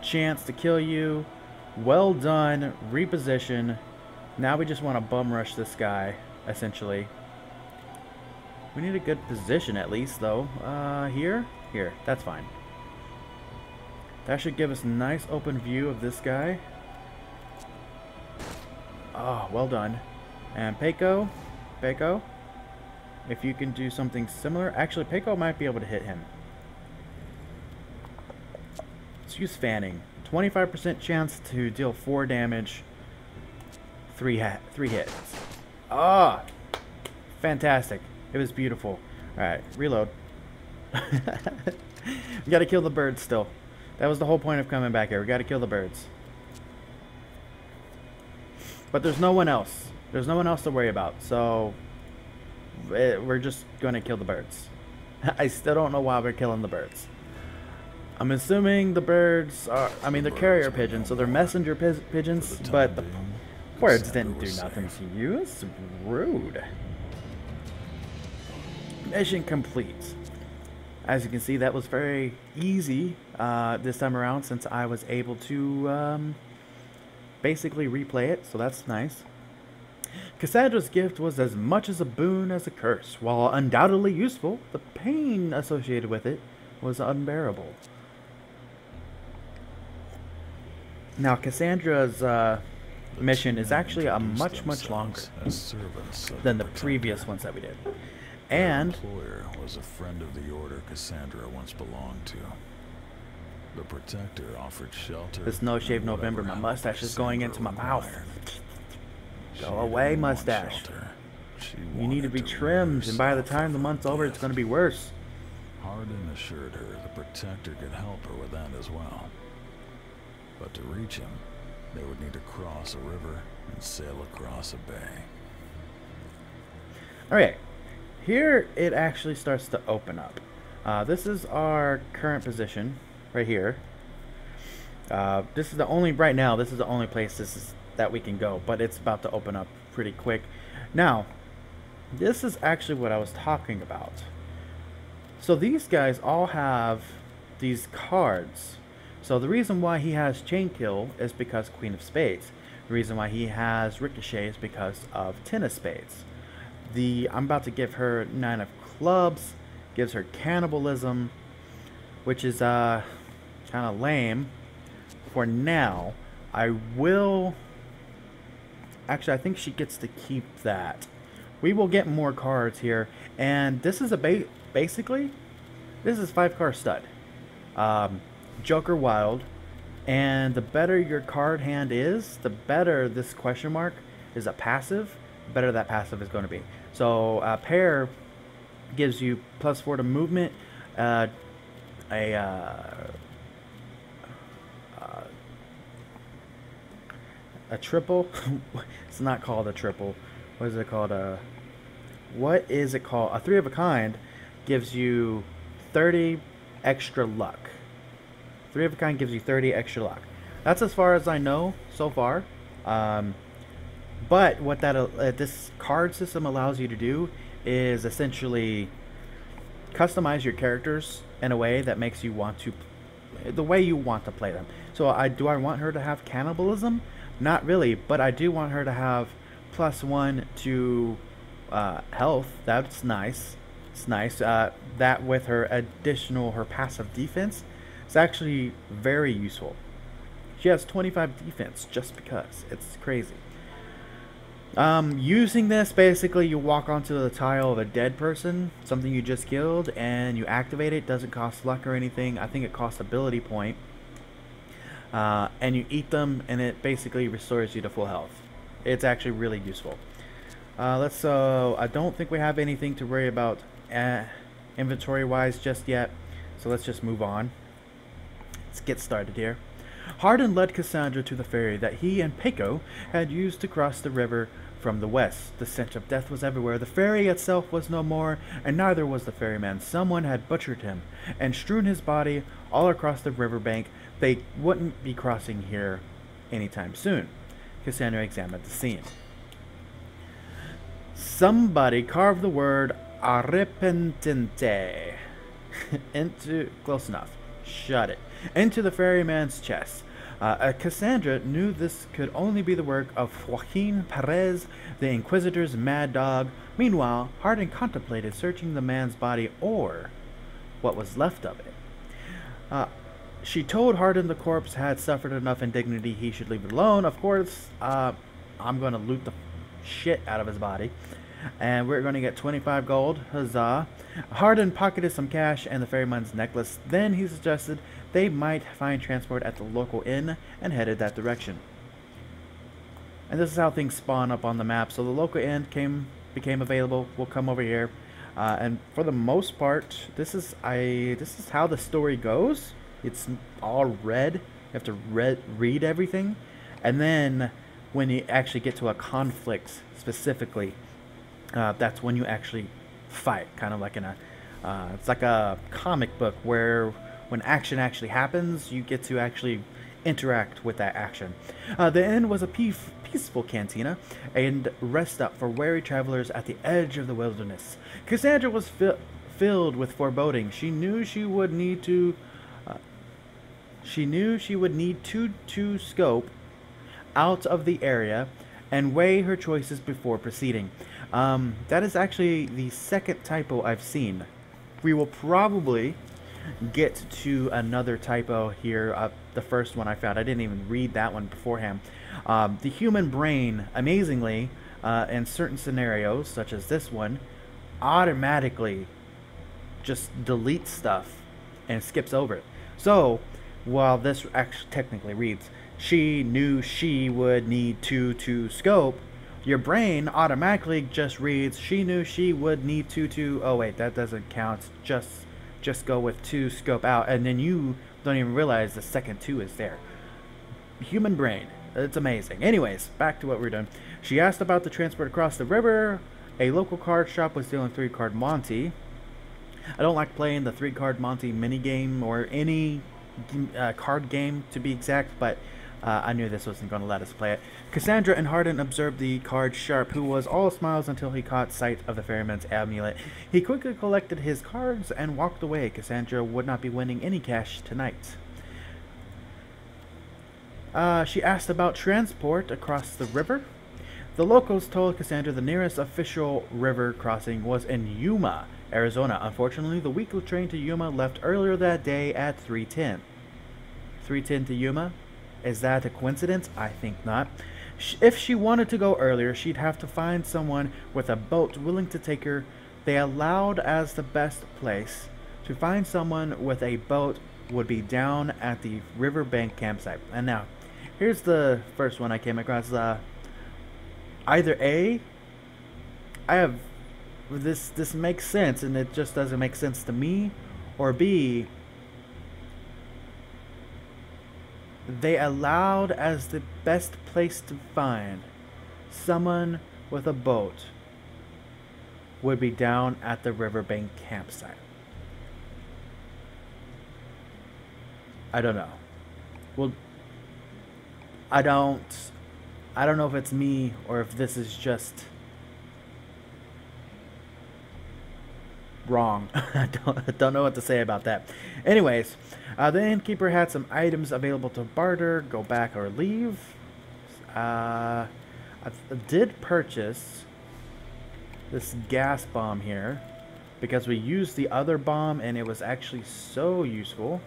chance to kill you. Well done. Reposition. Now we just want to bum rush this guy, essentially. We need a good position at least, though. Here? Here. That's fine. That should give us a nice open view of this guy. Oh, well done. And Peiko, if you can do something similar. Actually, Peiko might be able to hit him. Let's use fanning. 25% chance to deal 4 damage. 3 hits. Ah, fantastic. It was beautiful. Alright, reload. We gotta kill the birds still. That was the whole point of coming back here. We gotta kill the birds. But there's no one else. There's no one else to worry about. So we're just gonna kill the birds. I still don't know why we're killing the birds. I'm assuming the birds are... I mean, they're carrier pigeons, so they're messenger pigeons, but the birds didn't do nothing to you. It's rude. Mission complete. As you can see, that was very easy this time around, since I was able to basically replay it, so that's nice. Cassandra's gift was as much as a boon as a curse. While undoubtedly useful, the pain associated with it was unbearable. Now, Cassandra's mission is actually a much longer than the previous ones that we did. And their employer was a friend of the order Cassandra once belonged to. The Protector offered shelter. This No Shave November, my mustache is going into my mouth. Go away, mustache. You need to be trimmed, and by the time the month's over, it's going to be worse. Hardin assured her the Protector could help her with that as well. But to reach him, they would need to cross a river and sail across a bay. Alright, here it actually starts to open up. This is our current position, right here. This is the only, right now, this is the only place that we can go, but it's about to open up pretty quick. Now, this is actually what I was talking about. So these guys all have these cards. So the reason why he has Chain Kill is because Queen of Spades. The reason why he has Ricochet is because of Ten of Spades. I'm about to give her Nine of Clubs, gives her Cannibalism, which is kind of lame for now. I will, actually I think she gets to keep that. We will get more cards here, and this is a basically this is 5-card stud. Joker Wild, and the better your card hand is, the better this question mark is a passive, the better that passive is going to be. So pair gives you +4 to movement, a triple. It's not called a triple. What is it called? What is it called? A 3 of a kind gives you 30 extra luck. 3 of a kind gives you 30 extra luck. That's as far as I know so far. But what this card system allows you to do is essentially customize your characters in a way that makes you want to, the way you want to play them. So do I want her to have Cannibalism? Not really, but I do want her to have +1 to health. That's nice. It's nice. That with her passive defense, it's actually very useful. She has 25 defense just because. It's crazy. Using this, basically you walk onto the tile of a dead person, something you just killed, and you activate it. Doesn't cost luck or anything. I think it costs ability point. And you eat them, and it basically restores you to full health. It's actually really useful. I don't think we have anything to worry about inventory wise just yet, so let's just move on. Let's get started here. Hardin led Cassandra to the ferry that he and Pico had used to cross the river from the west. The stench of death was everywhere. The ferry itself was no more, and neither was the ferryman. Someone had butchered him and strewn his body all across the riverbank. They wouldn't be crossing here anytime soon. Cassandra examined the scene. Somebody carved the word arrepentente into, close enough, shut it, into the ferryman's chest. Cassandra knew this could only be the work of Joaquin Perez, the Inquisitor's mad dog. Meanwhile, Hardin contemplated searching the man's body, or what was left of it. She told Hardin the corpse had suffered enough indignity, he should leave it alone. Of course, I'm going to loot the shit out of his body, and we're going to get 25 gold. Huzzah. Hardin pocketed some cash and the ferryman's necklace. Then he suggested they might find transport at the local inn and headed that direction. And this is how things spawn up on the map. So the local inn became available. We'll come over here, and for the most part, this is how the story goes. It's all red. You have to read everything, and then when you actually get to a conflict specifically, that's when you actually fight. Kind of like in it's like a comic book where when action actually happens, you get to actually interact with that action. The inn was a peaceful cantina and rest up for weary travelers at the edge of the wilderness. Cassandra was filled with foreboding. She knew she would need to scope out of the area and weigh her choices before proceeding. That is actually the second typo I've seen. We will probably get to another typo here. The first one I found, I didn't even read that one beforehand. The human brain, amazingly, in certain scenarios, such as this one, automatically just deletes stuff and skips over it. So Well, this actually technically reads, she knew she would need to scope. Your brain automatically just reads, she knew she would need to. Oh wait, that doesn't count. Just go with to scope out, and then you don't even realize the second two is there. Human brain. It's amazing. Anyways, back to what we're doing. She asked about the transport across the river. A local card shop was dealing 3-card Monty. I don't like playing the 3-card Monty minigame or any card game to be exact, but I knew this wasn't going to let us play it. Cassandra and Hardin observed the card sharp, who was all smiles until he caught sight of the ferryman's amulet. He quickly collected his cards and walked away. Cassandra would not be winning any cash tonight. She asked about transport across the river. The locals told Cassandra the nearest official river crossing was in Yuma, Arizona. Unfortunately, the weekly train to Yuma left earlier that day at 3:10. 3:10 to Yuma? Is that a coincidence? I think not. If she wanted to go earlier, she'd have to find someone with a boat willing to take her. They allowed as the best place to find someone with a boat would be down at the riverbank campsite. And now, here's the first one I came across. Either A, I have this makes sense and it just doesn't make sense to me, or B, they allowed as the best place to find someone with a boat would be down at the riverbank campsite. I don't know. Well, I don't know if it's me or if this is just wrong. I don't know what to say about that. Anyways, the innkeeper had some items available to barter, go back or leave. I did purchase this gas bomb here because we used the other bomb and it was actually so useful.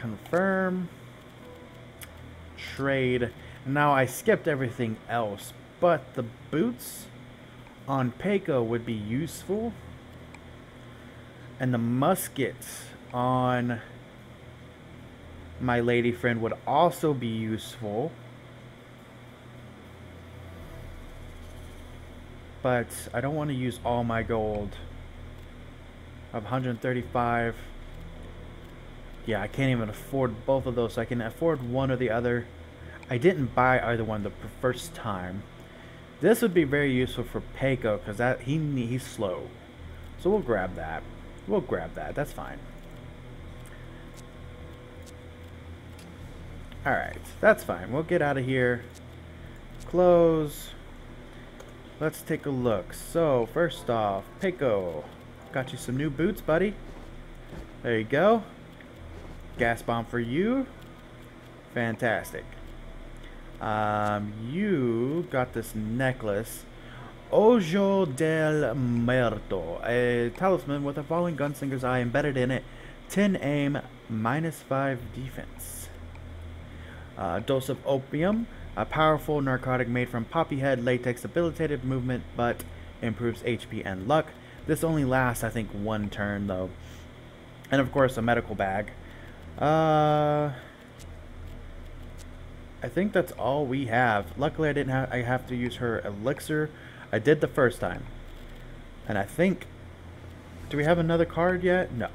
Confirm. Trade. Now I skipped everything else, but the boots on Peiko would be useful. And the musket on my lady friend would also be useful. But I don't want to use all my gold of 135. Yeah, I can't even afford both of those, so I can afford one or the other. I didn't buy either one the first time. This would be very useful for Peiko because that he's slow. So we'll grab that. We'll grab that. That's fine. Alright, that's fine. We'll get out of here. Close. Let's take a look. So, first off, Peiko. Got you some new boots, buddy. There you go. Gas bomb for you. Fantastic. You got this necklace. Ojo del Muerto. A talisman with a falling gunslinger's eye embedded in it. 10 aim, -5 defense. Dose of opium. A powerful narcotic made from poppy head latex, debilitated movement, but improves HP and luck. This only lasts, I think, 1 turn, though. And, of course, a medical bag. I think that's all we have. Luckily, I have to use her elixir. I did the first time. And I think... Do we have another card yet? No.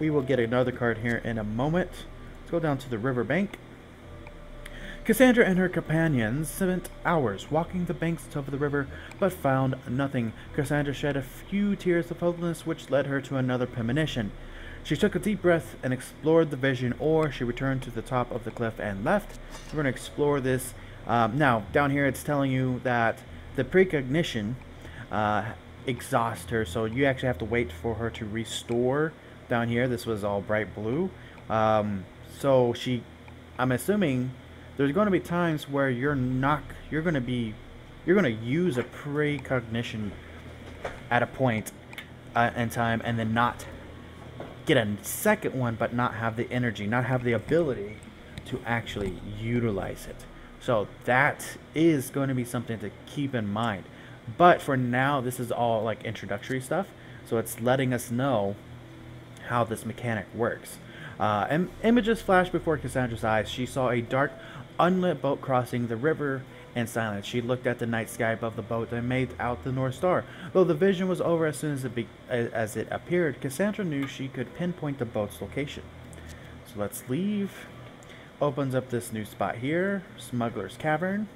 We will get another card here in a moment. Let's go down to the riverbank. Cassandra and her companions spent hours walking the banks of the river, but found nothing. Cassandra shed a few tears of hopelessness, which led her to another premonition. She took a deep breath and explored the vision, or she returned to the top of the cliff and left. We're going to explore this. Now, down here it's telling you that the precognition exhausts her, so you actually have to wait for her to restore. Down here, this was all bright blue. So I'm assuming there's going to be times where you're going to use a precognition at a point in time, and then not get a second one, but not have the energy, not have the ability to actually utilize it. So that is going to be something to keep in mind. But for now, this is all like introductory stuff. So it's letting us know how this mechanic works. Images flashed before Cassandra's eyes. She saw a dark, unlit boat crossing the river in silence. She looked at the night sky above the boat and made out the North Star. Though the vision was over as soon as it appeared, Cassandra knew she could pinpoint the boat's location. So let's leave. Opens up this new spot here, Smuggler's Cavern.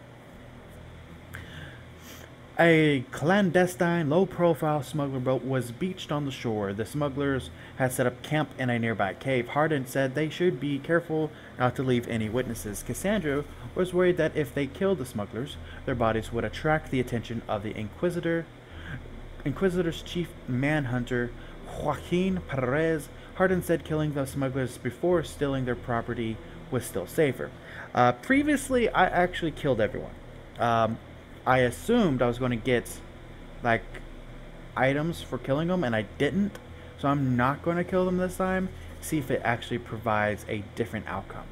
A clandestine, low-profile smuggler boat was beached on the shore. The smugglers had set up camp in a nearby cave. Hardin said they should be careful not to leave any witnesses. Cassandra was worried that if they killed the smugglers, their bodies would attract the attention of the Inquisitor's chief manhunter, Joaquin Perez. Hardin said killing the smugglers before stealing their property was still safer. Previously, I actually killed everyone. I assumed I was going to get like items for killing them, and I didn't, so I'm not going to kill them this time. See if it actually provides a different outcome.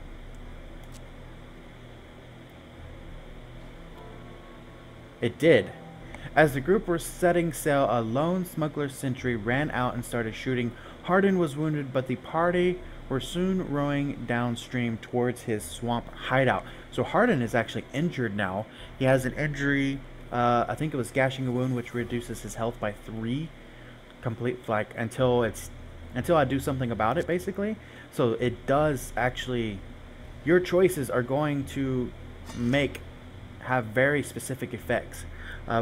It did. As the group were setting sail, a lone smuggler sentry ran out and started shooting. Hardin was wounded, but the party were soon rowing downstream towards his swamp hideout. So Hardin is actually injured now. He has an injury, I think it was gashing a wound, which reduces his health by 3 complete, like until I do something about it, basically. So it does actually, your choices are going to have very specific effects.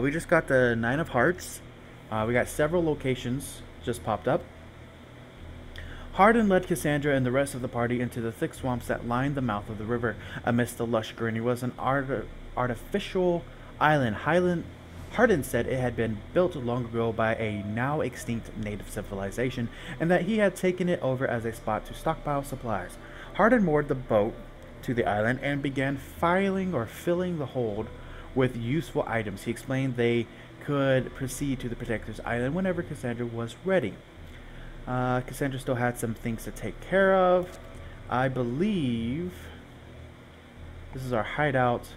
We just got the 9 of Hearts. We got several locations just popped up. Hardin led Cassandra and the rest of the party into the thick swamps that lined the mouth of the river. Amidst the lush greenery was an artificial island. Hardin said it had been built long ago by a now extinct native civilization, and that he had taken it over as a spot to stockpile supplies. Hardin moored the boat to the island and began filling the hold with useful items. He explained they could proceed to the Protector's Island whenever Cassandra was ready. Cassandra still had some things to take care of. I believe this is our hideout.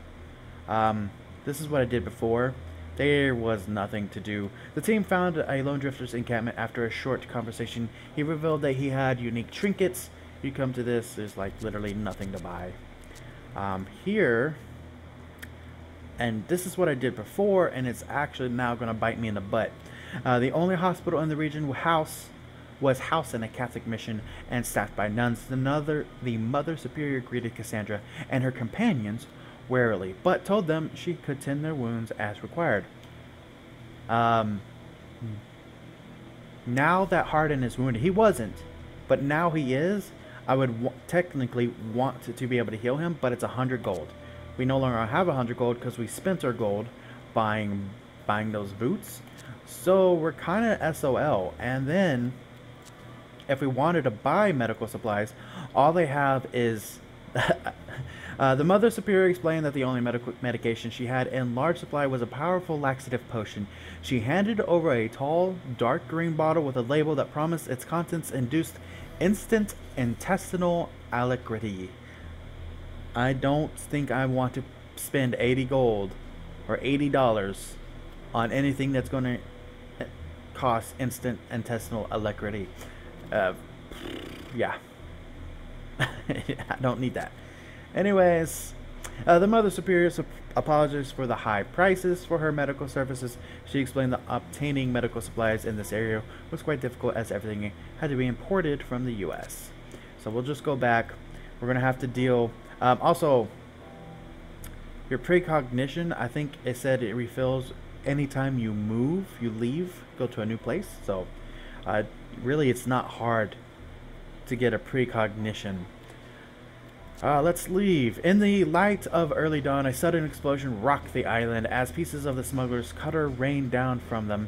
This is what I did before. There was nothing to do. The team found a lone drifter's encampment. After a short conversation, he revealed that he had unique trinkets. You come to this, there's like literally nothing to buy. Here, and this is what I did before, and it's actually now going to bite me in the butt. The only hospital in the region was housed in a Catholic mission and staffed by nuns. The Mother Superior greeted Cassandra and her companions warily, but told them she could tend their wounds as required. Now that Hardin is wounded, he wasn't, but now he is. I would technically want to be able to heal him, but it's 100 gold. We no longer have 100 gold because we spent our gold buying those boots. So we're kind of SOL. And then if we wanted to buy medical supplies, all they have is the Mother Superior explained that the only medication she had in large supply was a powerful laxative potion. She handed over a tall, dark green bottle with a label that promised its contents induced instant intestinal alacrity. I don't think I want to spend 80 gold or $80 on anything that's going to cost instant intestinal alacrity. Yeah. I don't need that. Anyways, the Mother Superior apologized for the high prices for her medical services. She explained that obtaining medical supplies in this area was quite difficult as everything had to be imported from the US. So we'll just go back. We're going to have to deal... also, your precognition, I think it said it refills anytime you move, you leave, go to a new place. So, really, it's not hard to get a precognition. Let's leave. In the light of early dawn, a sudden explosion rocked the island as pieces of the smuggler's cutter rained down from them.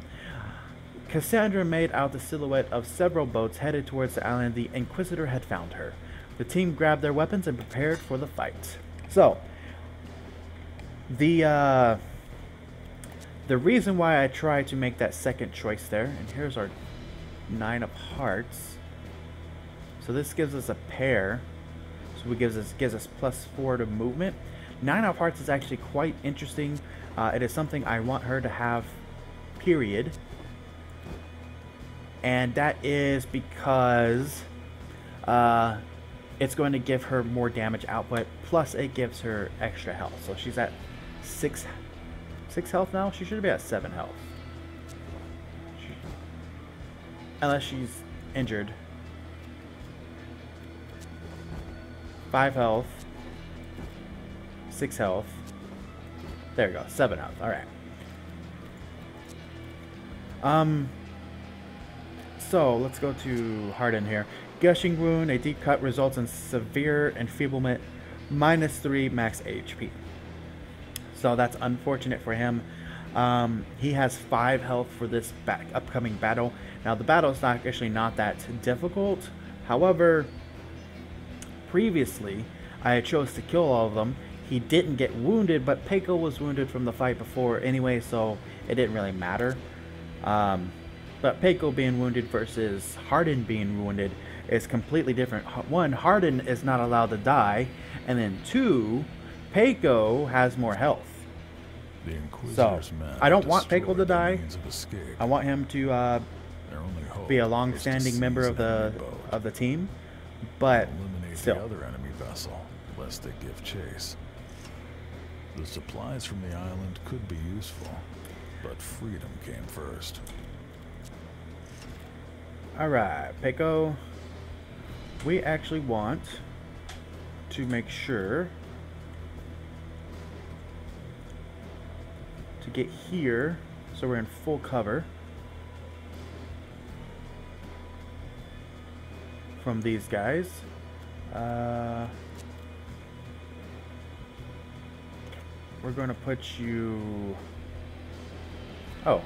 Cassandra made out the silhouette of several boats headed towards the island. The Inquisitor had found her. The team grabbed their weapons and prepared for the fight. So, the reason why I tried to make that second choice there, and here's our 9 of Hearts. So this gives us a pair. So it gives us +4 to movement. 9 of Hearts is actually quite interesting. It is something I want her to have, period. and that is because it's going to give her more damage output, plus it gives her extra health. So she's at 6 health now. She should be at 7 health. Unless she's injured. 5 health. 6 health. There we go. 7 health. Alright. So let's go to Harden here. Gushing wound, a deep cut results in severe enfeeblement, -3 max HP. So that's unfortunate for him. He has 5 health for this upcoming battle. Now the battle is actually not that difficult. However, previously I chose to kill all of them. He didn't get wounded, but Peiko was wounded from the fight before anyway, so it didn't really matter. But Peiko being wounded versus Harden being wounded is completely different. One, Harden is not allowed to die, and then 2, Peiko has more health. So I don't want Peiko to die. I want him to be a long-standing member of the team, but still. The other enemy vessel, lest they give chase. The supplies from the island could be useful, but freedom came first. Alright, Peiko. We actually want to make sure to get here so we're in full cover from these guys. We're going to put you... Oh,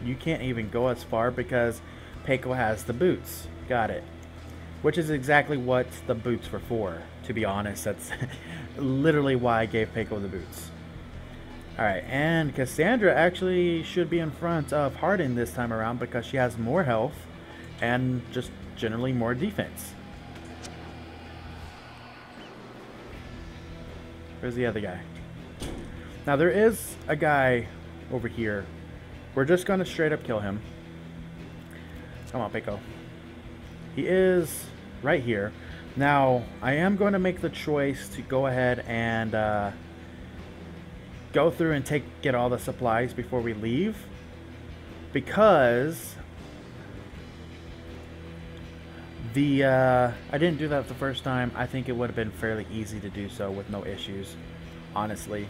you can't even go as far because Peiko has the boots. Got it. Which is exactly what the boots were for, to be honest. That's literally why I gave Peiko the boots. Alright, and Cassandra actually should be in front of Harden this time around because she has more health and just generally more defense. Where's the other guy? Now there is a guy over here. We're just going to straight up kill him. Come on, Peiko. He is right here. Now, I am going to make the choice to go ahead and go through and get all the supplies before we leave. Because I didn't do that the first time. I think it would have been fairly easy to do so with no issues, honestly.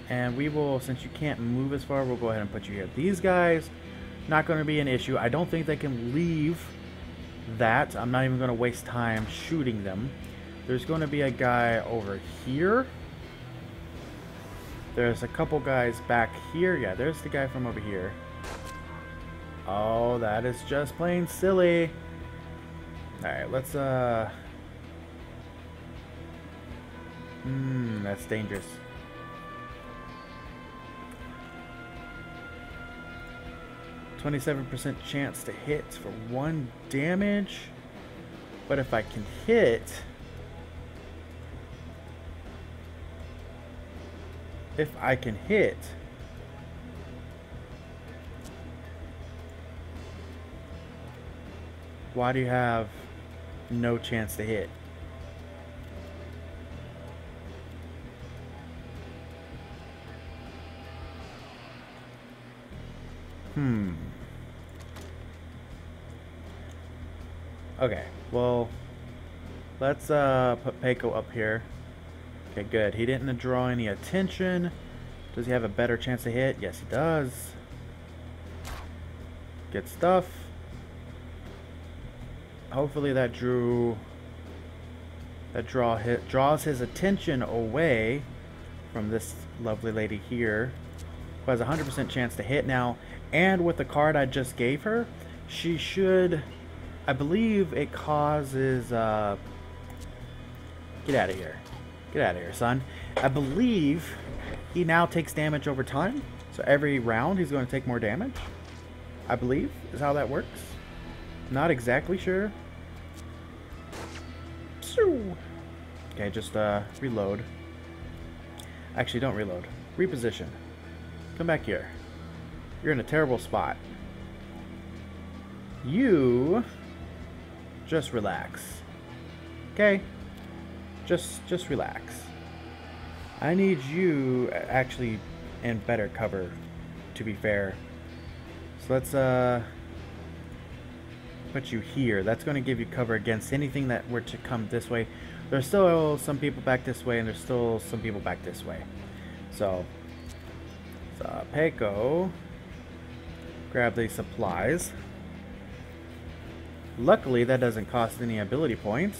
And we will, since you can't move as far, we'll go ahead and put you here. These guys, not going to be an issue. I don't think they can leave that. I'm not even going to waste time shooting them. There's going to be a guy over here. There's a couple guys back here. Yeah, there's the guy from over here. Oh, that is just plain silly. Alright, let's that's dangerous. %27% chance to hit for 1 damage. But if I can hit... Why do you have no chance to hit? Okay, well, let's put Peiko up here. Okay, good. He didn't draw any attention. Does he have a better chance to hit? Yes, he does. Good stuff. Hopefully that draws his attention away from this lovely lady here, who has a 100% chance to hit now. And with the card I just gave her, she should, I believe it causes, get out of here. Get out of here, son. I believe he now takes damage over time. So every round he's going to take more damage. I believe is how that works. Not exactly sure. Okay, just reload. Actually, don't reload. Reposition. Come back here. You're in a terrible spot. You just relax. Okay? Just relax. I need you actually in better cover, to be fair. So let's put you here. That's going to give you cover against anything that were to come this way. There's still some people back this way, and there's still some people back this way. So Peiko, grab the supplies. Luckily, that doesn't cost any ability points.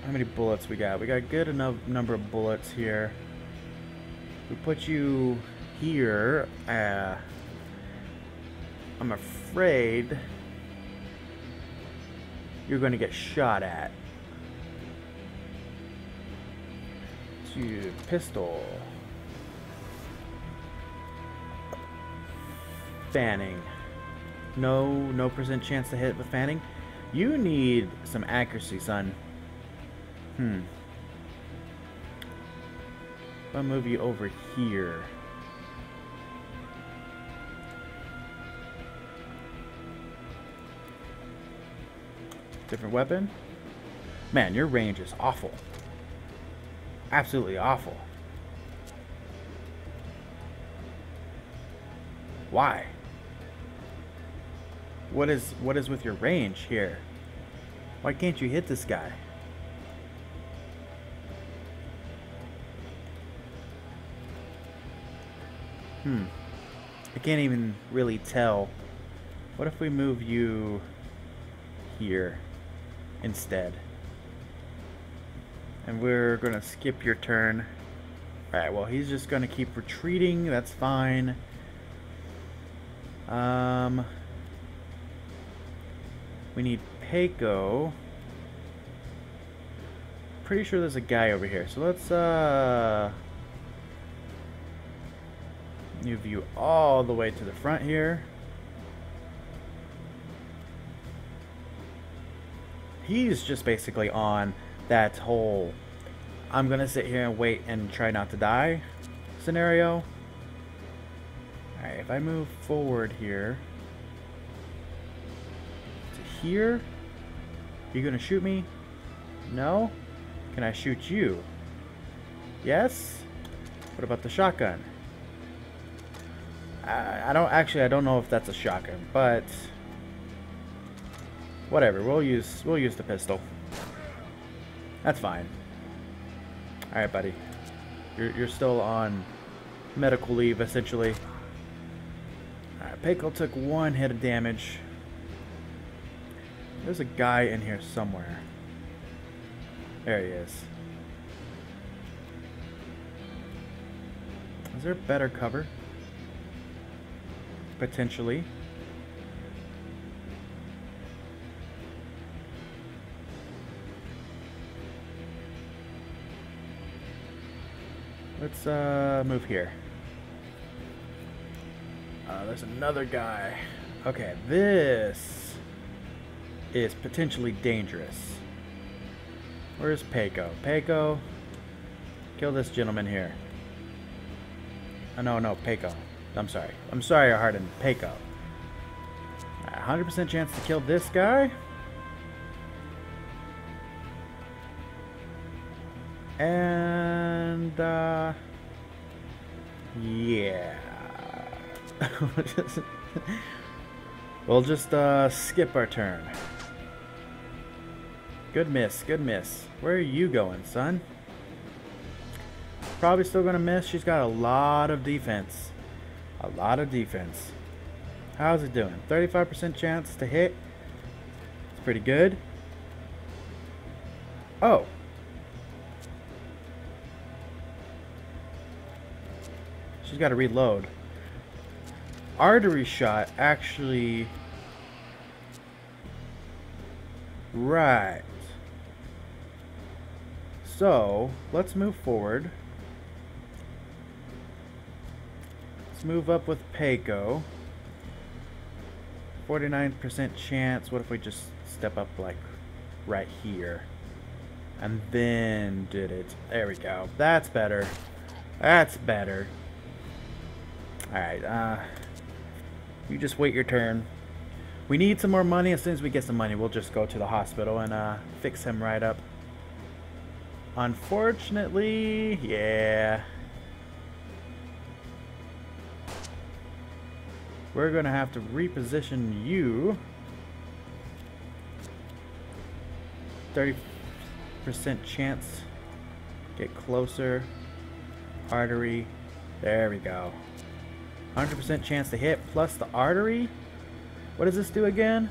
How many bullets we got? We got a good enough number of bullets here. We put you here. I'm afraid you're going to get shot at. To pistol. Fanning. No percent chance to hit with fanning. You need some accuracy, son. I'll move you over here. Different weapon. Man, your range is awful. Absolutely awful. Why? What is with your range here? Why can't you hit this guy? I can't even really tell. What if we move you here instead? And we're gonna skip your turn. Alright, well, he's just gonna keep retreating. That's fine. We need Peiko. Pretty sure there's a guy over here. So let's move you all the way to the front here. He's just basically on that whole I'm gonna sit here and wait and try not to die scenario. Alright, if I move forward here to here, you gonna shoot me? No? Can I shoot you? Yes? What about the shotgun? I don't know if that's a shotgun, but whatever. We'll use the pistol. That's fine. All right, buddy. You're still on medical leave, essentially. All right, Peiko took 1 hit of damage. There's a guy in here somewhere. There he is. Is there better cover? Potentially. Let's move here. There's another guy. Okay, this is potentially dangerous. Where's Peiko? Peiko, kill this gentleman here. Oh, no, Peiko. I'm sorry, Harden. Peiko. 100% chance to kill this guy. And, yeah. We'll just, skip our turn. Good miss, good miss. Where are you going, son? Probably still gonna miss. She's got a lot of defense. A lot of defense. How's it doing? 35% chance to hit. It's pretty good. Oh. She's got to reload. Artery shot, actually. Right. So, let's move forward. Let's move up with Peiko. 49% chance. What if we just step up like right here? And then did it. There we go. That's better. That's better. Alright, You just wait your turn. We need some more money. As soon as we get some money, we'll just go to the hospital and fix him right up. Unfortunately, yeah. We're gonna have to reposition you. 30% chance. Get closer. Artery. There we go. 100% chance to hit plus the artery. What does this do again?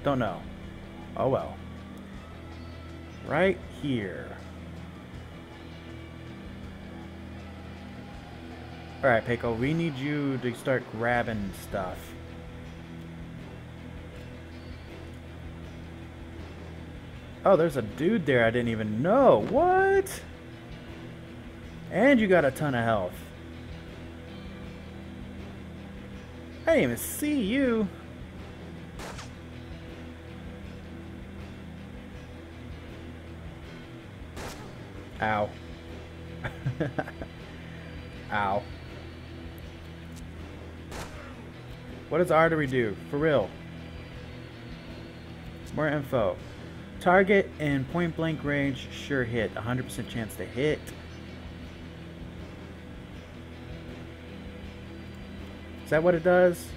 Don't know. Oh well. Right here. Alright, Peiko, we need you to start grabbing stuff. Oh, there's a dude there I didn't even know. What? And you got a ton of health. I didn't even see you. Ow. Ow. What does artery do? For real. More info. Target in point blank range, sure hit. 100% chance to hit. Is that what it does?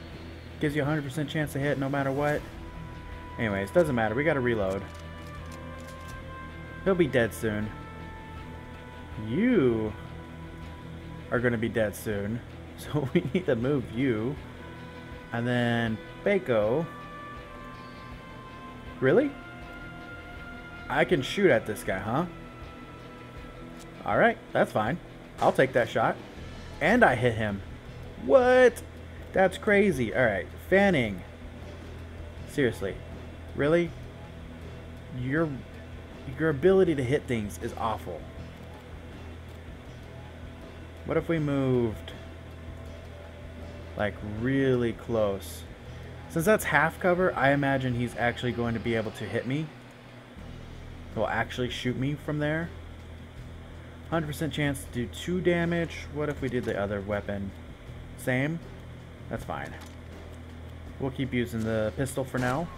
Gives you a 100% chance to hit no matter what? Anyways, doesn't matter. We gotta reload. He'll be dead soon. You are gonna be dead soon. So we need to move you. And then Peiko. Really? I can shoot at this guy, huh? Alright, that's fine. I'll take that shot. And I hit him. What? That's crazy. Alright, fanning. Seriously. Really? Your ability to hit things is awful. What if we moved like really close? Since that's half cover, I imagine he's actually going to be able to hit me. He'll actually shoot me from there. 100% chance to do 2 damage. What if we did the other weapon? Same? That's fine. We'll keep using the pistol for now.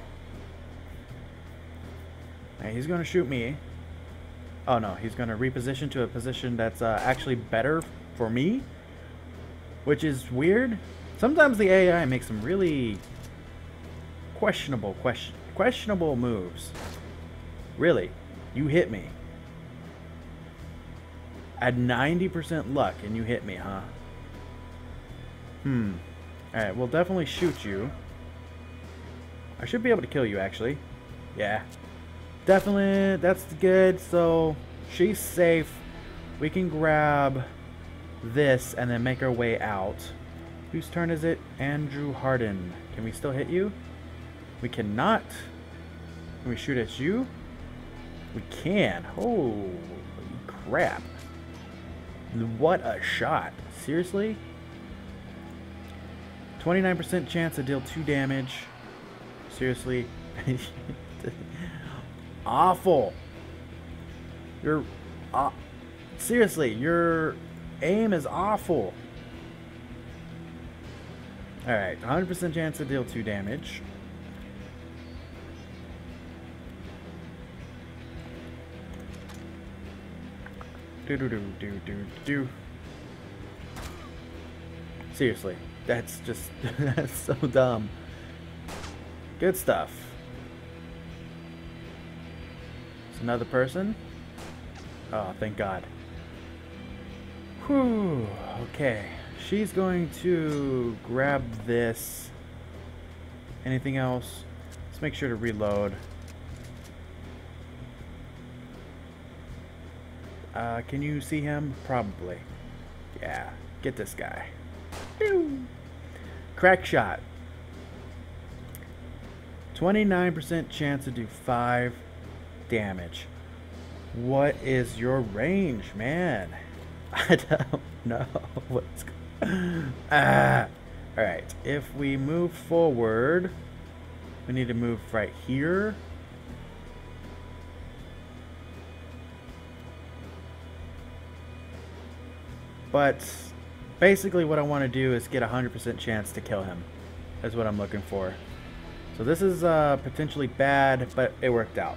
Alright, he's going to shoot me. Oh no, he's going to reposition to a position that's actually better for me. Which is weird. Sometimes the AI makes some really questionable moves. Really. You hit me. At 90% luck and you hit me, huh? Alright, we'll definitely shoot you. I should be able to kill you, actually. Yeah. Definitely, that's good. So, she's safe. We can grab this and then make our way out. Whose turn is it? Andrew Harden. Can we still hit you? We cannot. Can we shoot at you? We can. Holy crap. What a shot. Seriously? 29% chance to deal 2 damage. Seriously? Awful. You're... seriously, your aim is awful. Alright, 100% chance to deal 2 damage. Do. Seriously, that's just that's so dumb. Good stuff. It's another person. Oh, thank God. Whew. Okay, she's going to grab this. Anything else? Let's make sure to reload. Can you see him? Probably. Yeah. Get this guy. Pew! Crack shot. 29% chance to do 5 damage. What is your range, man? I don't know what's going on. Alright. If we move forward, we need to move right here. But Basically what I want to do is get a 100% chance to kill him. Is what I'm looking for. So this is potentially bad, but it worked out.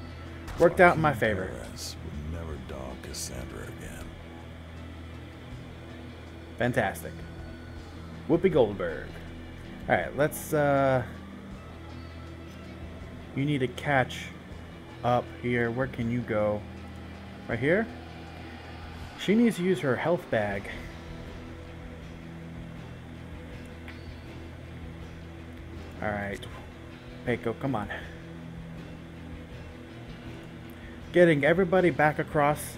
Worked out in my favor. Would never dog Cassandra again. Fantastic. Whoopi Goldberg. Alright, let's you need to catch up here. Where can you go? Right here? She needs to use her health bag. Alright. Peiko, come on. Getting everybody back across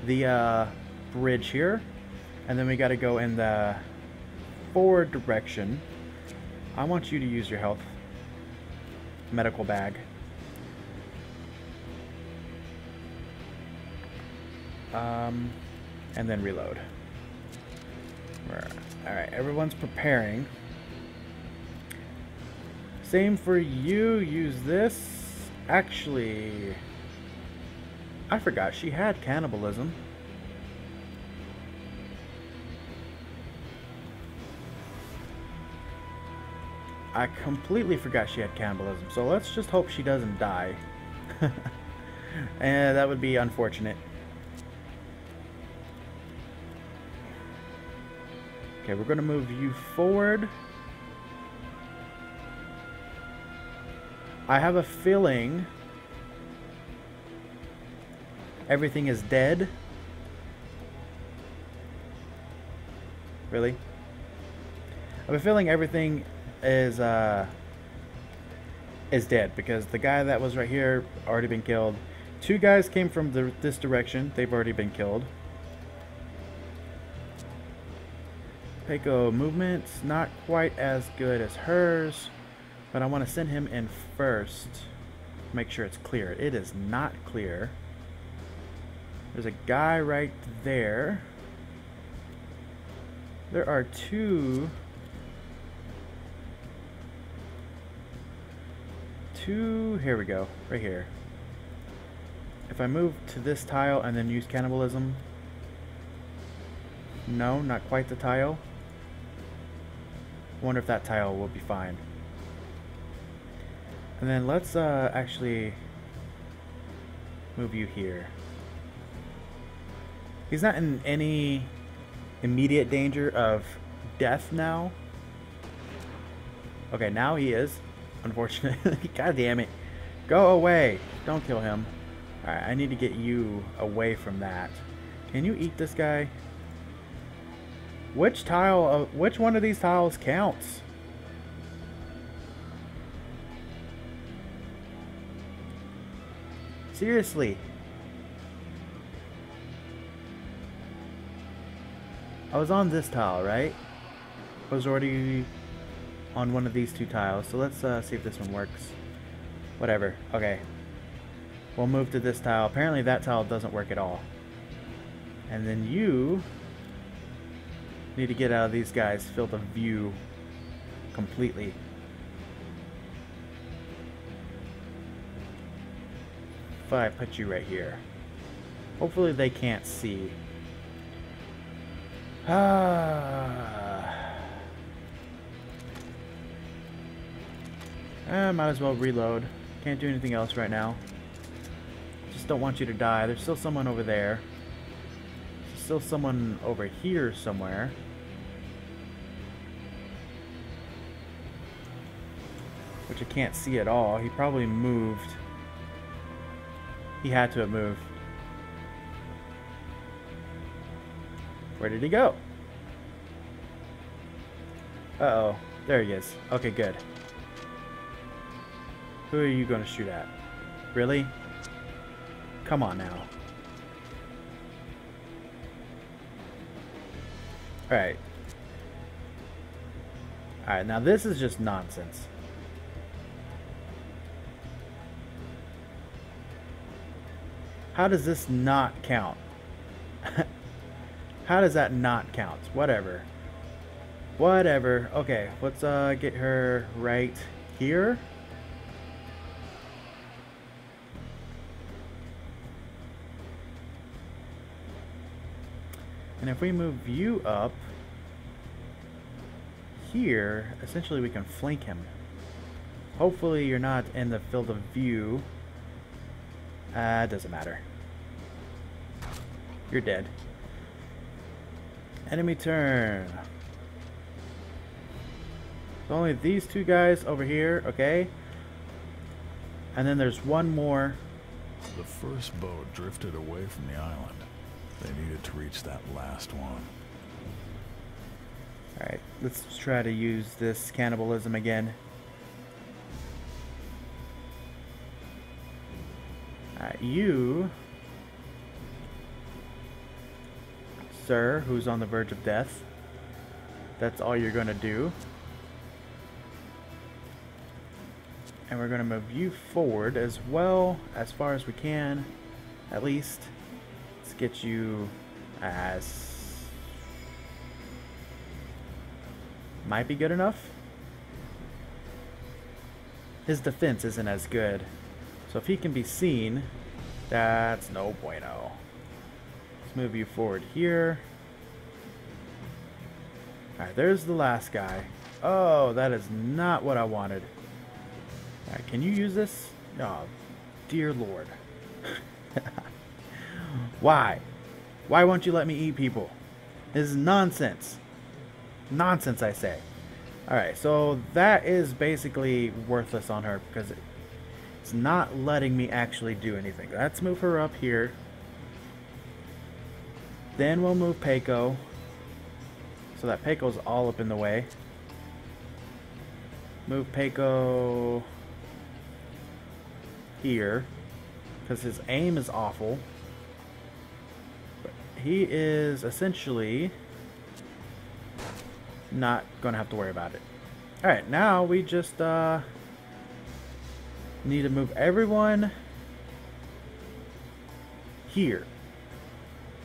the bridge here. And then we gotta go in the forward direction. I want you to use your health medical bag. And then reload. Alright, everyone's preparing. Same for you, use this. Actually, I forgot she had cannibalism. I completely forgot she had cannibalism, so let's just hope she doesn't die. And that would be unfortunate. Okay, we're going to move you forward. I have a feeling everything is dead. Really? I have a feeling everything is dead because the guy that was right here already been killed. Two guys came from this direction. They've already been killed. Peiko movement's not quite as good as hers, but I want to send him in first. Make sure it's clear. It is not clear. There's a guy right there. There are two. Here we go. Right here. If I move to this tile and then use cannibalism. No, not quite the tile. Wonder if that tile will be fine. And then let's actually move you here. He's not in any immediate danger of death now. Okay, now he is. Unfortunately. God damn it. Go away. Don't kill him. Alright, I need to get you away from that. Can you eat this guy? Which tile, which one of these tiles counts? Seriously. I was on this tile, right? I was already on one of these two tiles. So let's see if this one works. Whatever. Okay. We'll move to this tile. Apparently that tile doesn't work at all. And then you need to get out of these guys' field of view completely. If I put you right here. Hopefully they can't see. Might as well reload. Can't do anything else right now. Just don't want you to die. There's still someone over there. There's still someone over here somewhere. Which I can't see at all. He probably moved. He had to have moved. Where did he go? Uh-oh. There he is. Okay, good. Who are you going to shoot at? Really? Come on now. Alright. Alright, now this is just nonsense. How does this not count? How does that not count? Whatever. Whatever. Okay, let's get her right here. And if we move you up, here, essentially we can flank him. Hopefully you're not in the field of view. Doesn't matter. You're dead. Enemy turn. So only these two guys over here, okay? And then there's one more. The first boat drifted away from the island. They needed to reach that last one. Alright, let's try to use this cannibalism again. Alright, you, sir, who's on the verge of death, that's all you're gonna do. And we're gonna move you forward as well, as far as we can, at least. Let's get you as... might be good enough. His defense isn't as good. So if he can be seen, that's no bueno. Let's move you forward here. Alright, there's the last guy. Oh, that is not what I wanted. Alright, can you use this? Oh, dear Lord. Why? Why won't you let me eat people? This is nonsense. Nonsense, I say. Alright, so that is basically worthless on her because it's not letting me actually do anything. Let's move her up here. Then we'll move Peiko. So that Peiko's all up in the way. Move Peiko here. Because his aim is awful. But he is essentially not going to have to worry about it. Alright, now we just need to move everyone here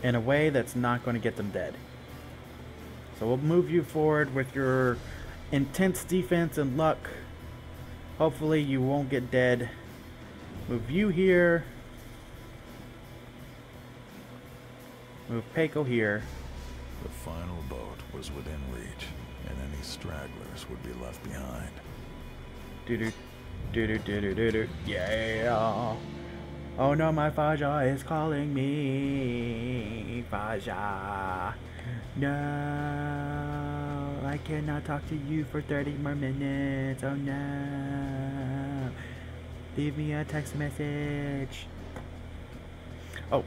in a way that's not going to get them dead. So we'll move you forward with your intense defense and luck. Hopefully you won't get dead. Move you here. Move Peiko here. The final boat was within reach, and any stragglers would be left behind. Do-do, do-do-do-do-do-do. Yeah. Oh no, my Faja is calling me. Faja. No, I cannot talk to you for 30 more minutes. Oh no. Leave me a text message. Oh.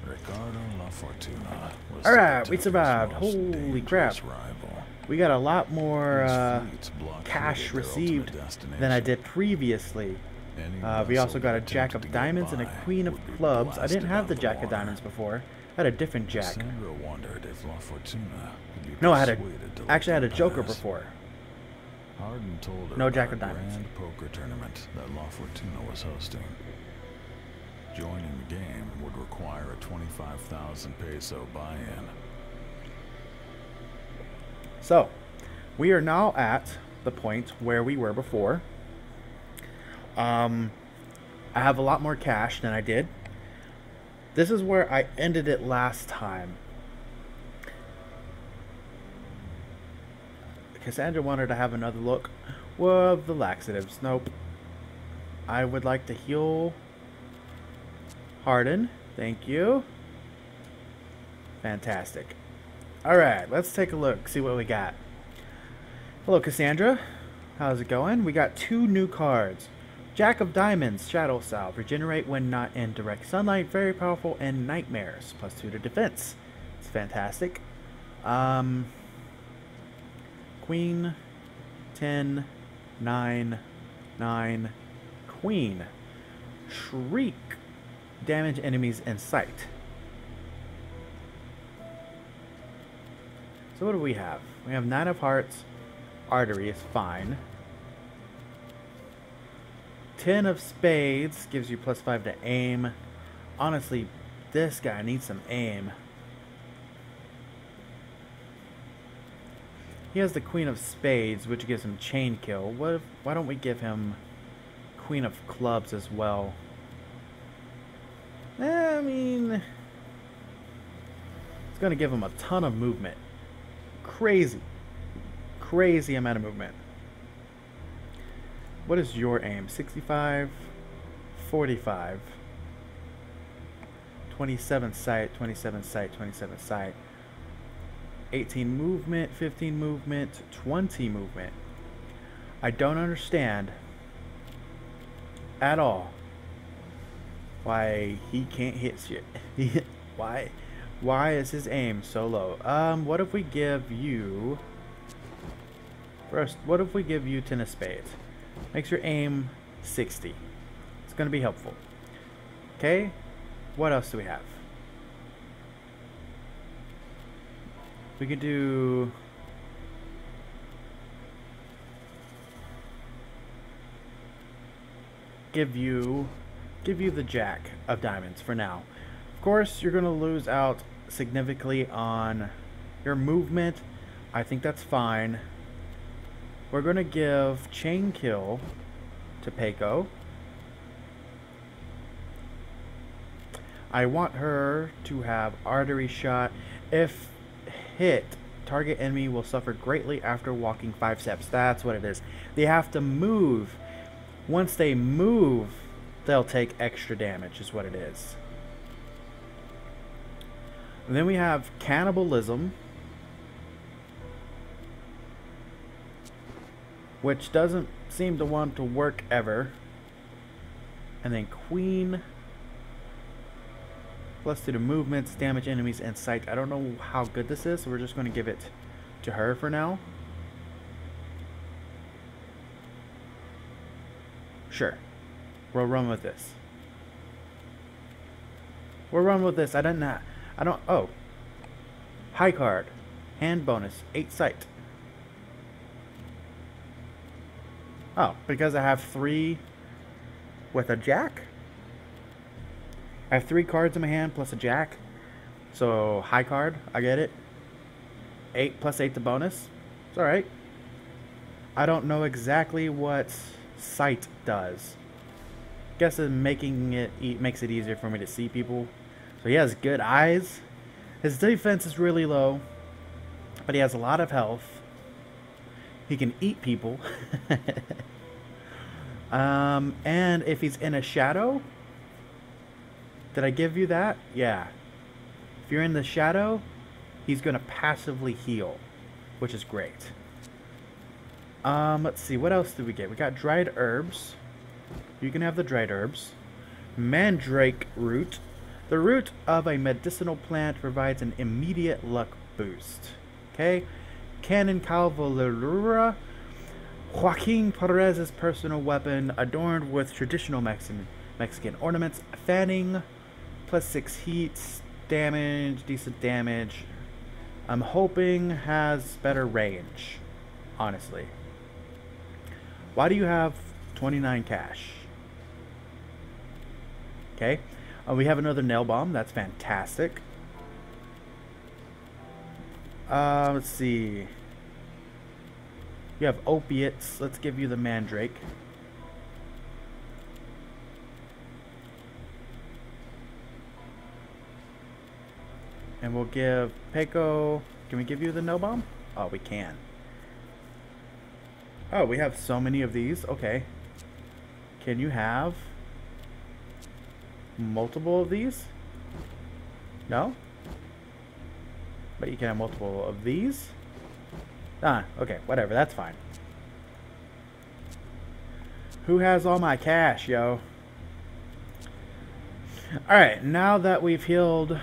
Ricardo La Fortuna was Alright, we survived. Holy crap. We got a lot more cash received than I did previously. We also got a Jack of Diamonds and a Queen of Clubs. I didn't have the Jack of Diamonds before. I had a different Jack. Cassandra wondered if La Fortuna could be No, I actually had a let Joker pass. before. Hardin told her No about Jack of a Diamonds. grand poker tournament that La Fortuna was hosting. Joining the game would require a 25,000 peso buy-in. So, we are now at the point where we were before. I have a lot more cash than I did. This is where I ended it last time. Cassandra wanted to have another look. Well, the laxatives. Nope. I would like to heal Hardin. Thank you. Fantastic. Alright, let's take a look, see what we got. Hello, Cassandra. How's it going? We got 2 new cards. Jack of Diamonds, Shadow Salve. Regenerate when not in direct sunlight. Very powerful and nightmares. +2 to defense. It's fantastic. Queen. 10. 9. 9. Queen. Shriek. Damage enemies in sight. So what do we have? We have 9 of Hearts. Artery is fine. 10 of Spades gives you +5 to aim. Honestly, this guy needs some aim. He has the Queen of Spades, which gives him chain kill. Why don't we give him Queen of Clubs as well? I mean, it's going to give him a ton of movement. Crazy. crazy amount of movement. What is your aim? 65, 45, 27 sight, 27 sight, 27 sight, 18 movement, 15 movement, 20 movement. I don't understand at all why he can't hit shit. Why is his aim so low? What if we give you first? What if we give you 10 of spades? Makes your aim 60. It's gonna be helpful. Okay. What else do we have? We could do give you the jack of diamonds for now. Of course, you're going to lose out significantly on your movement. I think that's fine. We're going to give chain kill to Peiko. I want her to have artery shot. If hit, target enemy will suffer greatly after walking 5 steps. That's what it is. They have to move. Once they move, they'll take extra damage, is what it is. And then we have cannibalism, which doesn't seem to want to work ever. And then queen, plus 2 to movements, damage enemies, and sight. I don't know how good this is, so we're just going to give it to her for now. Sure. We'll run with this. We'll run with this. Oh. High card. Hand bonus. 8 sight. Oh, because I have 3 with a jack? I have 3 cards in my hand plus a jack. So, high card. I get it. 8 plus 8 to bonus. It's alright. I don't know exactly what sight does. Guess it makes it easier for me to see people. So he has good eyes. His defense is really low, but he has a lot of health. He can eat people. And if he's in a shadow, did I give you that? Yeah. If you're in the shadow, he's gonna passively heal, which is great. Let's see, what else did we get? We got dried herbs. You can have the dried herbs. Mandrake root. The root of a medicinal plant provides an immediate luck boost. Okay. Cannon Cavalera. Joaquin Perez's personal weapon, adorned with traditional Mexican ornaments. Fanning, plus 6 heat, damage, decent damage. I'm hoping has better range, honestly. Why do you have 29 cash? Okay. We have another nail bomb. That's fantastic. Let's see. You have opiates. Let's give you the mandrake. And we'll give Peiko. Can we give you the nail bomb? Oh, we can. Oh, we have so many of these. Okay. Can you have multiple of these? No? But you can have multiple of these? Ah, okay, whatever, that's fine. Who has all my cash, yo? Alright, now that we've healed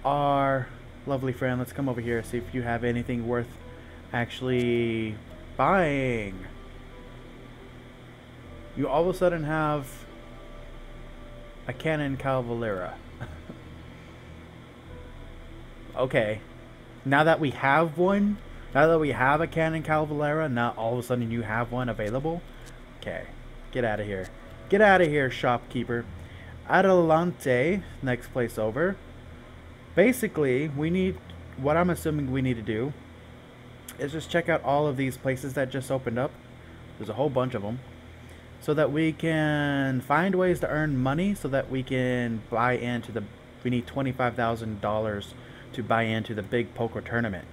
our lovely friend, let's come over here and see if you have anything worth actually buying. You all of a sudden have a Cannon Cavalera. Okay. Now that we have one, now that we have a Cannon Cavalera, now all of a sudden you have one available? Okay. Get out of here. Get out of here, shopkeeper. Adelante, next place over. Basically, we need, what I'm assuming we need to do is just check out all of these places that just opened up. There's a whole bunch of them. So that we can find ways to earn money so that we can buy into the, we need $25,000 to buy into the big poker tournament.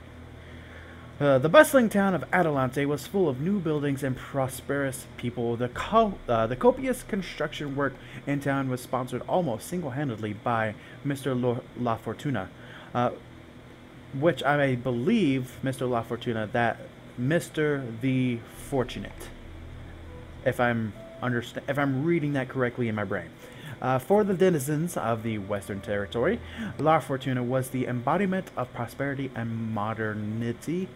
The bustling town of Adelante was full of new buildings and prosperous people. The copious construction work in town was sponsored almost single-handedly by Mr. La Fortuna, which I believe, Mr. La Fortuna, that Mr. the Fortunate, if I'm reading that correctly in my brain. For the denizens of the Western Territory, La Fortuna was the embodiment of prosperity and modernity.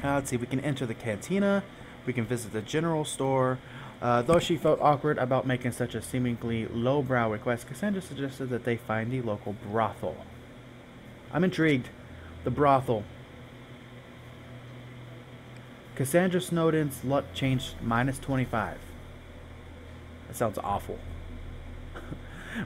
Let's see, we can enter the cantina, we can visit the general store. Though she felt awkward about making such a seemingly lowbrow request, Cassandra suggested that they find the local brothel. I'm intrigued. The brothel. Cassandra Snowden's luck changed -25. That sounds awful.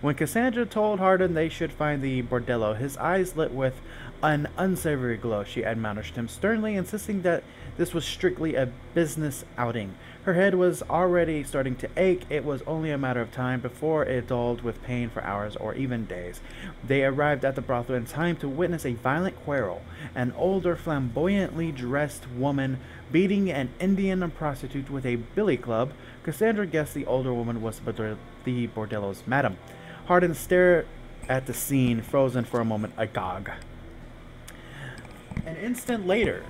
When Cassandra told Hardin they should find the bordello, his eyes lit with an unsavory glow. She admonished him sternly, insisting that this was strictly a business outing. Her head was already starting to ache. It was only a matter of time before it dulled with pain for hours or even days. They arrived at the brothel in time to witness a violent quarrel. An older, flamboyantly dressed woman beating an Indian prostitute with a billy club. Cassandra guessed the older woman was the bordello's madam. Hardin stared at the scene, frozen for a moment, agog. An instant later,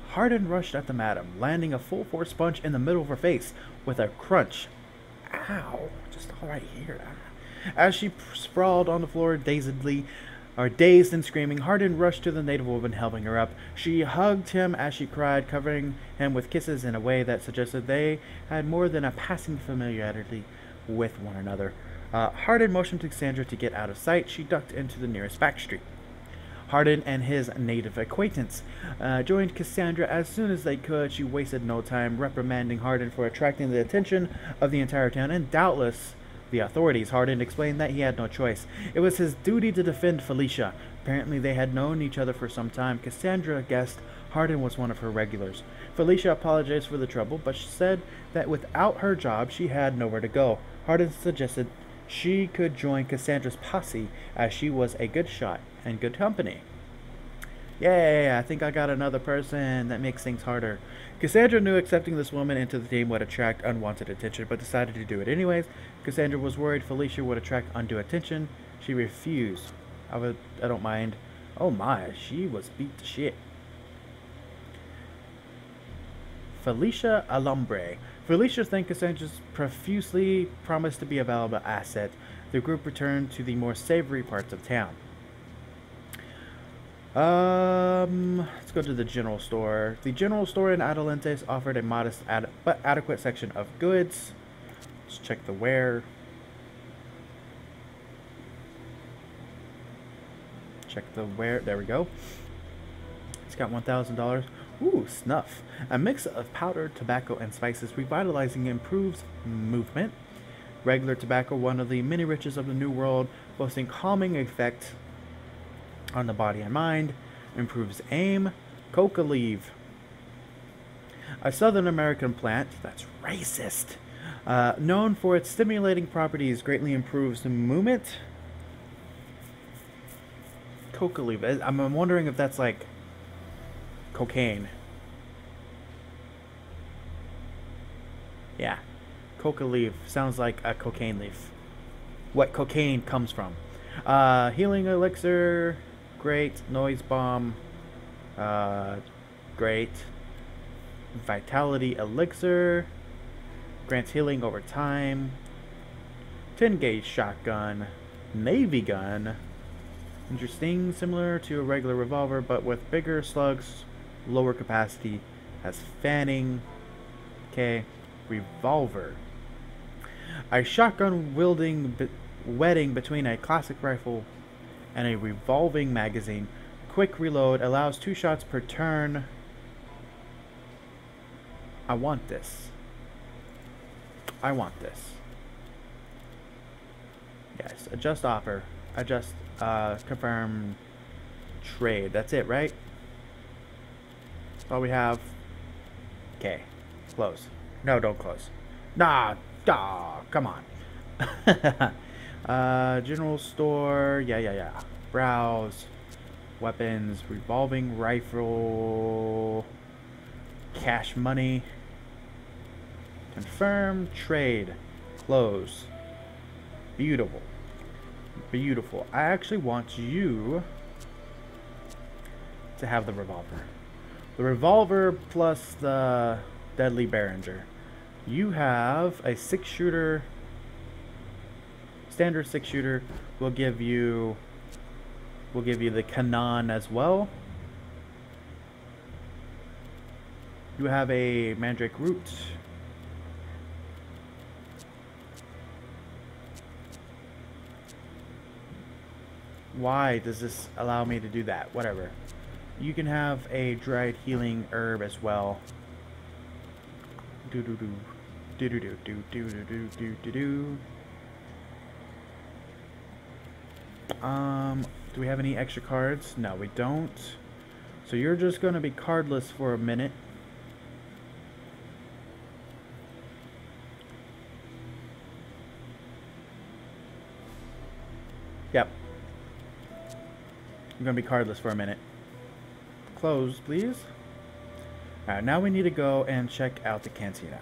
Hardin rushed at the madam, landing a full-force punch in the middle of her face with a crunch. Ow, just all right here. As she sprawled on the floor dazed and screaming, Hardin rushed to the native woman, helping her up. She hugged him as she cried, covering him with kisses in a way that suggested they had more than a passing familiarity with one another. Hardin motioned to Cassandra to get out of sight. She ducked into the nearest back street. Hardin and his native acquaintance joined Cassandra as soon as they could. She wasted no time reprimanding Hardin for attracting the attention of the entire town and doubtless the authorities. Hardin explained that he had no choice. It was his duty to defend Felicia. Apparently they had known each other for some time. Cassandra guessed Hardin was one of her regulars. Felicia apologized for the trouble, but she said that without her job she had nowhere to go. Hardin suggested she could join Cassandra's posse as she was a good shot and good company. Yay, I think I got another person. That makes things harder. Cassandra knew accepting this woman into the team would attract unwanted attention, but decided to do it anyways. Cassandra was worried Felicia would attract undue attention. She refused. I don't mind. Oh my, she was beat to shit. Felicia Alumbre. Felicia thanked Cassandra profusely, promised to be a valuable asset. The group returned to the more savory parts of town. Let's go to the general store. The general store in Adelantes offered a modest but adequate section of goods. Let's check the wear. Check the wear. There we go. It's got $1,000. Ooh, snuff. A mix of powdered tobacco and spices, revitalizing improves movement. Regular tobacco, one of the many riches of the New World, boasting calming effect on the body and mind, improves aim. Coca leaf, a Southern American plant that's racist, known for its stimulating properties, greatly improves the movement. Coca leaf, I'm wondering if that's like cocaine. Yeah, coca leaf sounds like a cocaine leaf. What cocaine comes from. Healing elixir, great. Noise bomb, great. Vitality elixir, grants healing over time. 10-gauge shotgun, navy gun. Interesting, similar to a regular revolver, but with bigger slugs, lower capacity, has fanning. Okay, revolver. A shotgun wielding wedding between a classic rifle and a revolving magazine. Quick reload, allows 2 shots per turn. I want this. I want this. Yes, adjust offer. Adjust, confirm trade. That's it, right? That's all we have. Okay. Close. No, don't close. Nah, come on. General store. Yeah. Browse. weapons, revolving rifle, cash money, confirm, trade, close. Beautiful. Beautiful. I actually want you to have the revolver. The revolver plus the deadly Behringer. You have a 6-shooter, standard 6-shooter. We'll give you the Cannon as well. You have a Mandrake Root. Why does this allow me to do that? Whatever. You can have a dried healing herb as well. Do do do do do do do do do do do do. Do we have any extra cards? No, we don't. So you're just going to be cardless for a minute. Yep. I'm going to be cardless for a minute. Close, please. Alright, now we need to go and check out the cantina.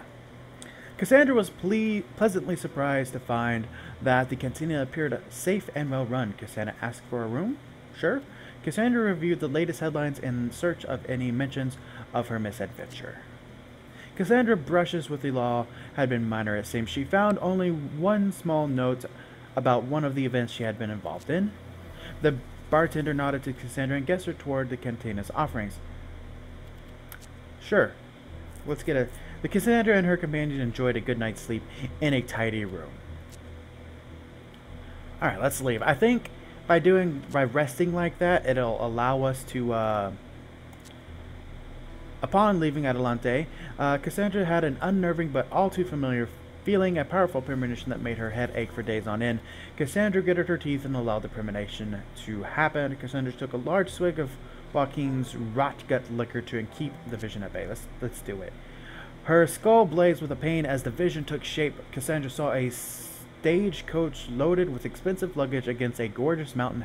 Cassandra was pleasantly surprised to find that the cantina appeared safe and well run. Cassandra asked for a room. Sure. Cassandra reviewed the latest headlines in search of any mentions of her misadventure. Cassandra's brushes with the law had been minor, it seemed. She found only one small note about one of the events she had been involved in. The bartender nodded to Cassandra and gestured toward the cantina's offerings. Sure. Let's get a... The Cassandra and her companion enjoyed a good night's sleep in a tidy room. Alright, let's leave. I think by resting like that, it'll allow us to, upon leaving Adelante, Cassandra had an unnerving but all too familiar feeling, a powerful premonition that made her head ache for days on end. Cassandra gritted her teeth and allowed the premonition to happen. Cassandra took a large swig of Joaquin's rot-gut liquor to keep the vision at bay. Let's do it. Her skull blazed with a pain as the vision took shape. Cassandra saw a stagecoach loaded with expensive luggage against a gorgeous mountain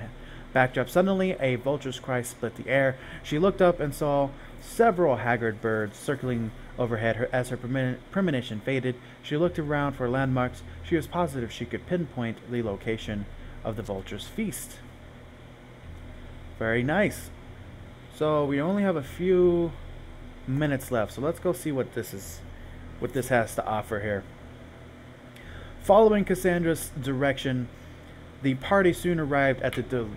backdrop. Suddenly, a vulture's cry split the air. She looked up and saw several haggard birds circling overhead. As her premonition faded, she looked around for landmarks. She was positive she could pinpoint the location of the vulture's feast. Very nice. So we only have a few minutes left, so let's go see what this has to offer here. Following Cassandra's direction, the party soon arrived at the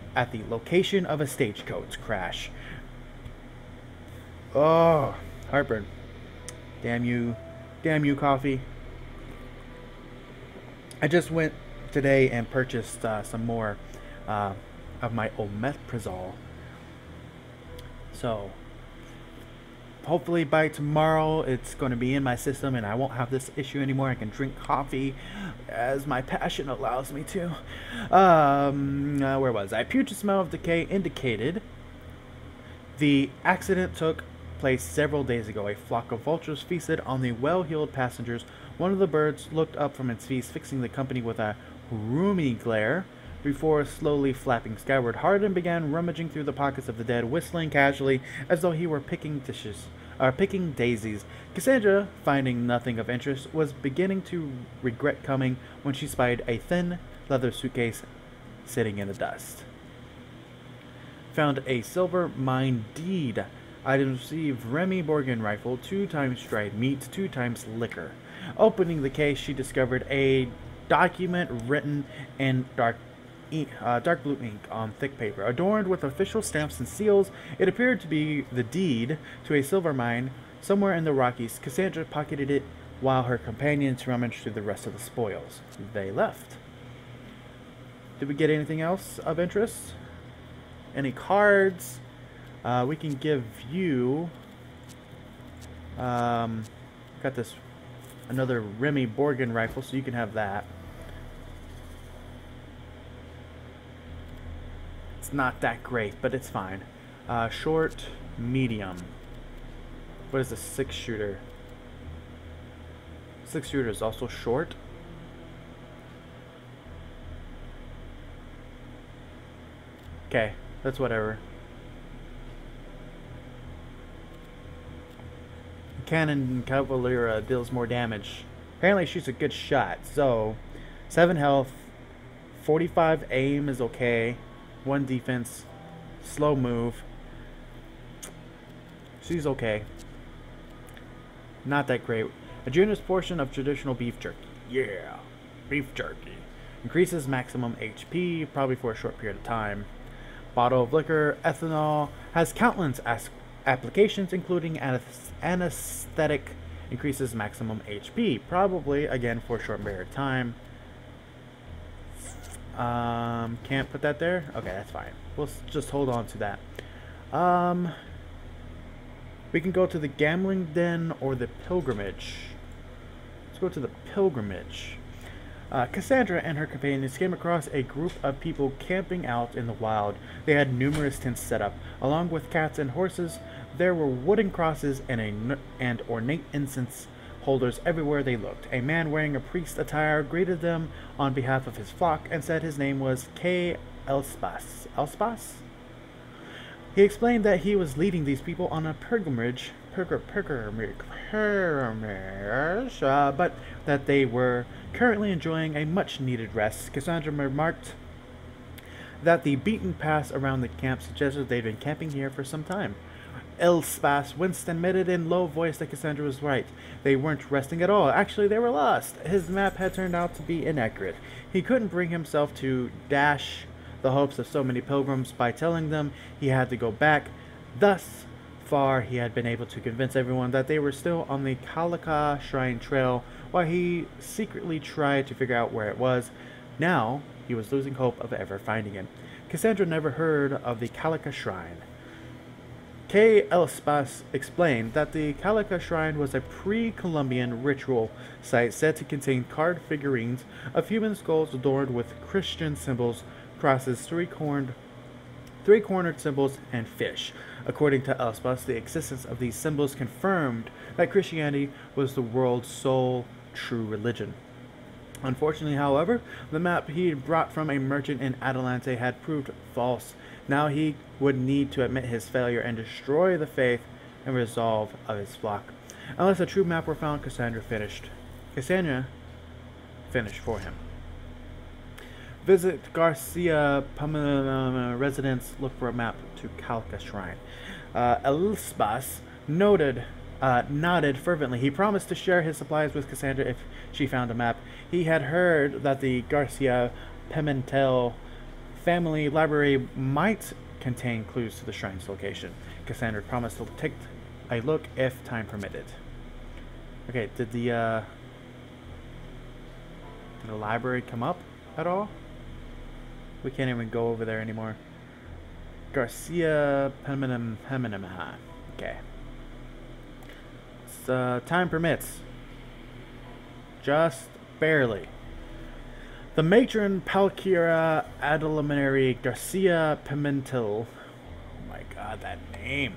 location of a stagecoach crash. Oh, heartburn. Damn you, coffee. I just went today and purchased some more of my omeprazole. So hopefully by tomorrow it's going to be in my system and I won't have this issue anymore. I can drink coffee as my passion allows me to. Where was I? Putrid smell of decay indicated the accident took place several days ago. A flock of vultures feasted on the well-heeled passengers. One of the birds looked up from its feast, fixing the company with a rheumy glare before slowly flapping skyward. Hardin began rummaging through the pockets of the dead, whistling casually as though he were picking daisies. Cassandra, finding nothing of interest, was beginning to regret coming when she spied a thin leather suitcase sitting in the dust. Found a silver mine deed. Items received: Remy Morgan rifle, 2 times dried meat, 2 times liquor. Opening the case, she discovered a document written in dark blue ink on thick paper. Adorned with official stamps and seals, it appeared to be the deed to a silver mine somewhere in the Rockies. Cassandra pocketed it while her companions rummaged through the rest of the spoils. They left. Did we get anything else of interest? Any cards? We can give you... got this another Remy Morgan rifle, so you can have that. It's not that great, but it's fine. Short, medium. What is a 6-shooter? 6-shooter is also short. Okay, that's whatever. cannon cavalera deals more damage. Apparently she's a good shot. So 7 health, 45 aim is okay, 1 defense, slow move. She's okay. Not that great. A generous portion of traditional beef jerky. Yeah, beef jerky. Increases maximum HP, probably for a short period of time. Bottle of liquor, ethanol, has countless applications, including anesthetic, increases maximum HP, probably, again, for a short period of time. Can't put that there? Okay, that's fine. We'll just hold on to that. We can go to the gambling den or the pilgrimage. Let's go to the pilgrimage. Cassandra and her companions came across a group of people camping out in the wild. They had numerous tents set up. Along with cats and horses, there were wooden crosses and ornate incense holders everywhere they looked. A man wearing a priest attire greeted them on behalf of his flock and said his name was K. Elspas. Elspas? He explained that he was leading these people on a pilgrimage, but that they were currently enjoying a much-needed rest. Cassandra remarked that the beaten path around the camp suggested they'd been camping here for some time. Elspas winced and admitted in low voice that Cassandra was right. They weren't resting at all. Actually, they were lost. His map had turned out to be inaccurate. He couldn't bring himself to dash the hopes of so many pilgrims by telling them he had to go back. Thus far, he had been able to convince everyone that they were still on the Kalaka Shrine Trail, while he secretly tried to figure out where it was. Now, he was losing hope of ever finding it. Cassandra never heard of the Kalaka Shrine. K. Elspas explained that the Kalaka Shrine was a pre-Columbian ritual site said to contain carved figurines of human skulls adorned with Christian symbols, crosses, three-cornered symbols, and fish. According to Elspas, the existence of these symbols confirmed that Christianity was the world's sole true religion. Unfortunately, however, the map he had brought from a merchant in Adelante had proved false. Now he would need to admit his failure and destroy the faith and resolve of his flock. Unless a true map were found, Cassandra finished for him. Visit Garcia Pamela residence. Look for a map to Kalka Shrine. Elspas nodded fervently. He promised to share his supplies with Cassandra if she found a map. He had heard that the Garcia Pimentel family library might contain clues to the shrine's location. Cassandra promised to take a look if time permitted. Okay, did the library come up at all? We can't even go over there anymore. Garcia Pemenema. Okay. Time permits. Just barely. The matron Palkira Adelimary Garcia Pimentel, oh my god, that name,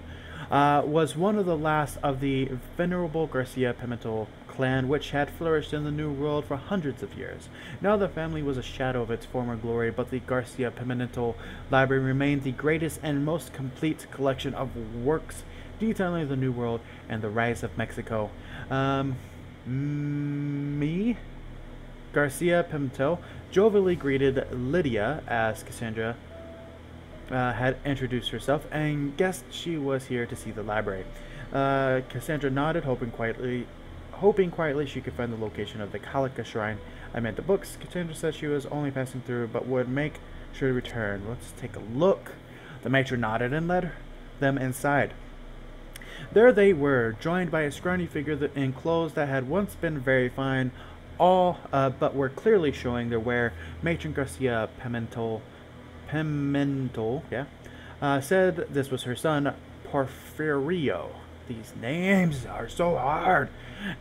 was one of the last of the venerable Garcia Pimentel clan, which had flourished in the New World for hundreds of years. Now the family was a shadow of its former glory, but the Garcia Pimentel library remained the greatest and most complete collection of works detailing the New World and the rise of Mexico. Garcia Pimentel jovially greeted Lydia as Cassandra had introduced herself and guessed she was here to see the library. Cassandra nodded, hoping quietly she could find the location of the Kalaka Shrine. I meant the books. Cassandra said she was only passing through, but would make sure to return. Let's take a look. The matron nodded and led them inside. There they were, joined by a scrawny figure in clothes that had once been very fine, all but were clearly showing their wear. Matron Garcia Pimentel, said this was her son, Porfirio. These names are so hard.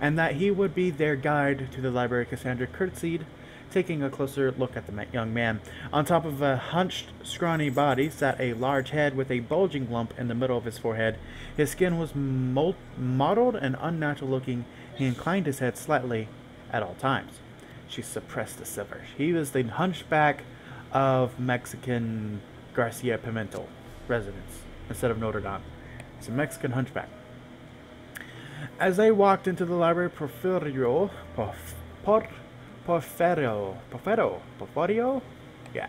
And that he would be their guide to the library. Cassandra curtsied, taking a closer look at the young man. On top of a hunched, scrawny body sat a large head with a bulging lump in the middle of his forehead. His skin was mottled and unnatural looking. He inclined his head slightly at all times. She suppressed the silver. He was the hunchback of Mexican Garcia Pimentel residence instead of Notre Dame. It's a Mexican hunchback. As they walked into the library, Porfirio, yeah,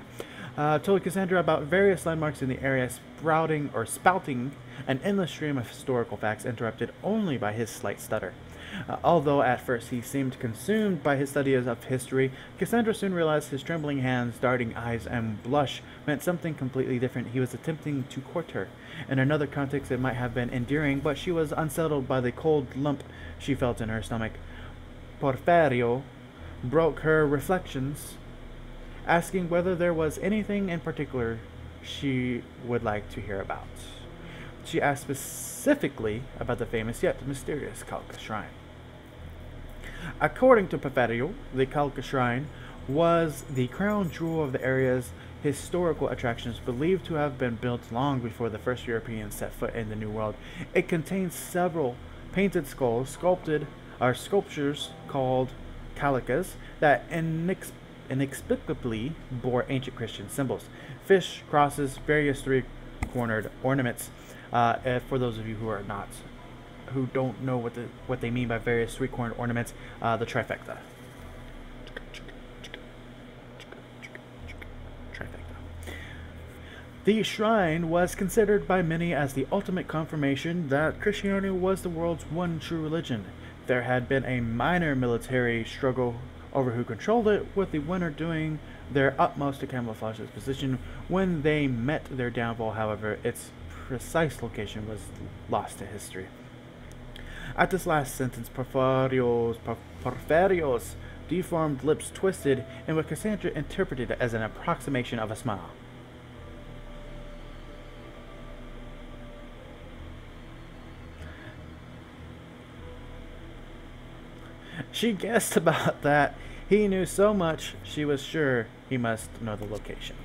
told Cassandra about various landmarks in the area, spouting an endless stream of historical facts, interrupted only by his slight stutter. Although at first he seemed consumed by his studies of history, Cassandra soon realized his trembling hands, darting eyes, and blush meant something completely different. He was attempting to court her. In another context it might have been endearing, but she was unsettled by the cold lump she felt in her stomach. Porfirio broke her reflections, asking whether there was anything in particular she would like to hear about. She asked specifically about the famous yet mysterious Kalka Shrine. According to Porfirio, the Kalka Shrine was the crown jewel of the area's historical attractions, believed to have been built long before the first Europeans set foot in the New World. It contains several painted skulls, sculptures called calikas, that inexplicably bore ancient Christian symbols. Fish, crosses, various three-cornered ornaments. For those of you who don't know what they mean by various three-cornered ornaments, the trifecta. The shrine was considered by many as the ultimate confirmation that Christianity was the world's one true religion. There had been a minor military struggle over who controlled it, with the winner doing their utmost to camouflage its position. When they met their downfall, however, its precise location was lost to history. At this last sentence, Porfirio's deformed lips twisted in what Cassandra interpreted as an approximation of a smile. She guessed about that. He knew so much, she was sure he must know the location.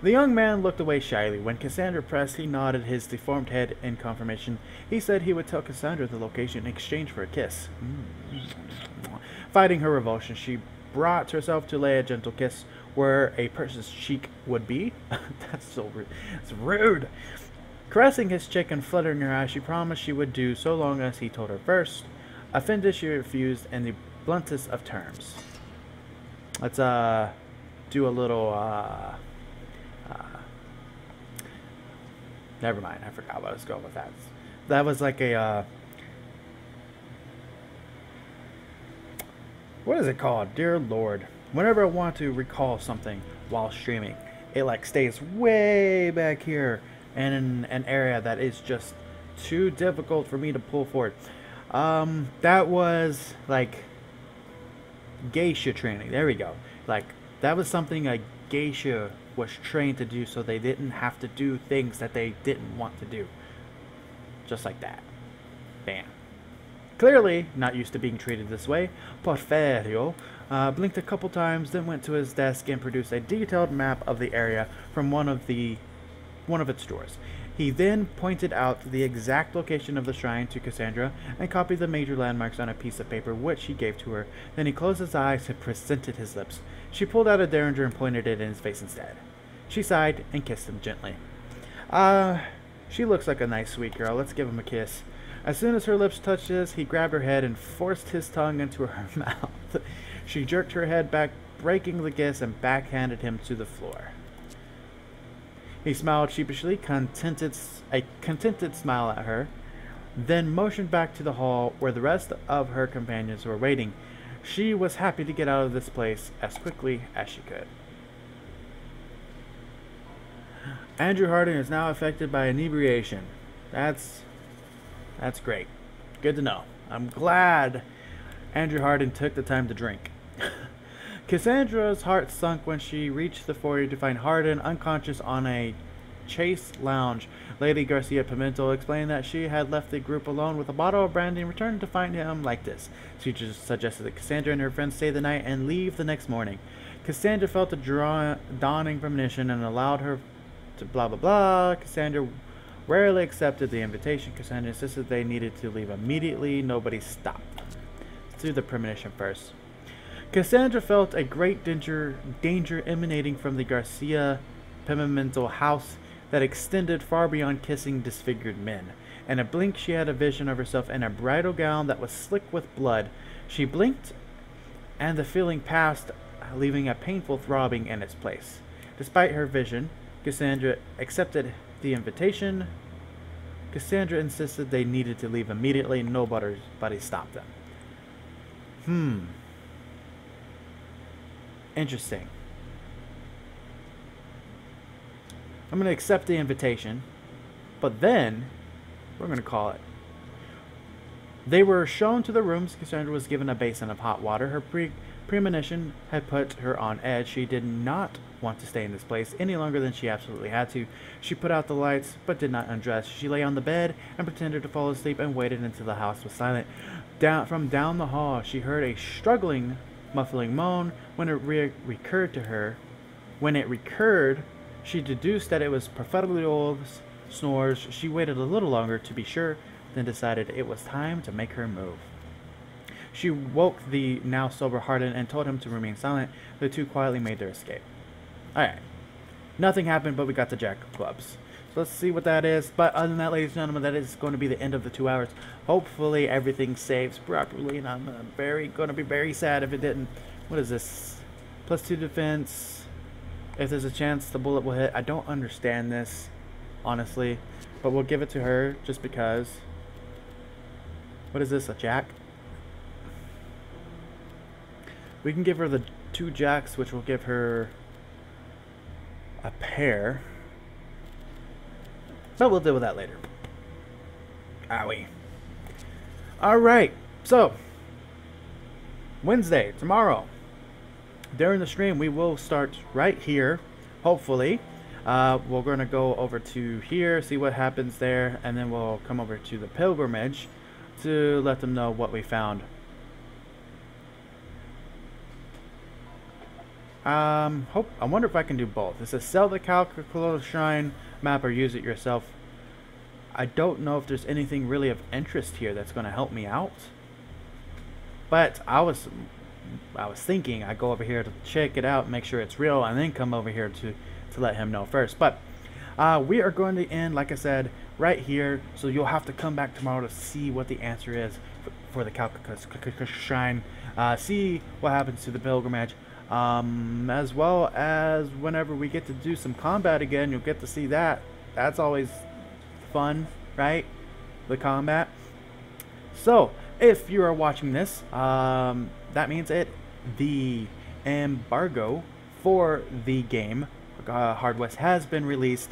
The young man looked away shyly. When Cassandra pressed, he nodded his deformed head in confirmation. He said he would tell Cassandra the location in exchange for a kiss. Fighting her revulsion, she brought herself to lay a gentle kiss where a person's cheek would be. That's so rude. It's rude. Caressing his cheek and fluttering her eyes, she promised she would do so long as he told her first. Offended, she refused in the bluntest of terms. Let's do a little never mind, I forgot what I was going with that. That was like a what is it called? Dear Lord. Whenever I want to recall something while streaming, it like stays way back here in an area that is just too difficult for me to pull forward. That was like geisha training. There we go. Like that was something a geisha was trained to do, so they didn't have to do things that they didn't want to do. Just like that. Bam. Clearly not used to being treated this way, Porfirio blinked a couple times, then went to his desk and produced a detailed map of the area from one of its drawers. He then pointed out the exact location of the shrine to Cassandra and copied the major landmarks on a piece of paper, which he gave to her. Then he closed his eyes and presented his lips. She pulled out a derringer and pointed it in his face instead. She sighed and kissed him gently. She looks like a nice, sweet girl. Let's give him a kiss. As soon as her lips touched his, he grabbed her head and forced his tongue into her mouth. She jerked her head back, breaking the kiss, and backhanded him to the floor. He smiled sheepishly, a contented smile at her, then motioned back to the hall where the rest of her companions were waiting. She was happy to get out of this place as quickly as she could. Andrew Harding is now affected by inebriation. That's great. Good to know. I'm glad Andrew Harding took the time to drink. Cassandra's heart sunk when she reached the foyer to find Hardin unconscious on a chase lounge. Lady Garcia Pimentel explained that she had left the group alone with a bottle of brandy and returned to find him like this. She just suggested that Cassandra and her friends stay the night and leave the next morning. Cassandra felt a dawning premonition and allowed her to blah blah blah. Cassandra rarely accepted the invitation. Cassandra insisted they needed to leave immediately. Nobody stopped them. Let's do the premonition first. Cassandra felt a great danger emanating from the Garcia Pimentel house that extended far beyond kissing disfigured men. In a blink, she had a vision of herself in a bridal gown that was slick with blood. She blinked, and the feeling passed, leaving a painful throbbing in its place. Despite her vision, Cassandra accepted the invitation. Cassandra insisted they needed to leave immediately. Nobody stopped them. Interesting. I'm going to accept the invitation, but then we're going to call it. They were shown to the rooms. Cassandra was given a basin of hot water. Her premonition had put her on edge. She did not want to stay in this place any longer than she absolutely had to. She put out the lights, but did not undress. She lay on the bed and pretended to fall asleep and waited until the house was silent. From down the hall, she heard a struggling, muffling moan. When it recurred to her, she deduced that it was prophetically old snores. She waited a little longer to be sure, then decided it was time to make her move. She woke the now sober Hardin and told him to remain silent. The two quietly made their escape. Alright. Nothing happened, but we got the Jack of Clubs. So let's see what that is. But other than that, ladies and gentlemen, that is going to be the end of the 2 hours. Hopefully everything saves properly, and I'm going to be very sad if it didn't. What is this? +2 defense. If there's a chance the bullet will hit. I don't understand this, honestly. But we'll give it to her just because. What is this, a jack? We can give her the 2 jacks, which will give her a pair. But we'll deal with that later. Owie. Alright, so Wednesday, tomorrow, during the stream, we will start right here, hopefully. We're going to go over to here, see what happens there, and then we'll come over to the pilgrimage to let them know what we found. I wonder if I can do both. It says sell the Calculator Shrine map or use it yourself. I don't know if there's anything really of interest here that's going to help me out. But I was thinking I'd go over here to check it out, make sure it's real, and then come over here to let him know first. But we are going to end, like I said, right here. So you'll have to come back tomorrow to see what the answer is for the Calculator Shrine. See what happens to the pilgrimage. As well as whenever we get to do some combat again, you'll get to see that. That's always fun, right? The combat. So, if you are watching this, that means the embargo for the game, Hard West, has been released.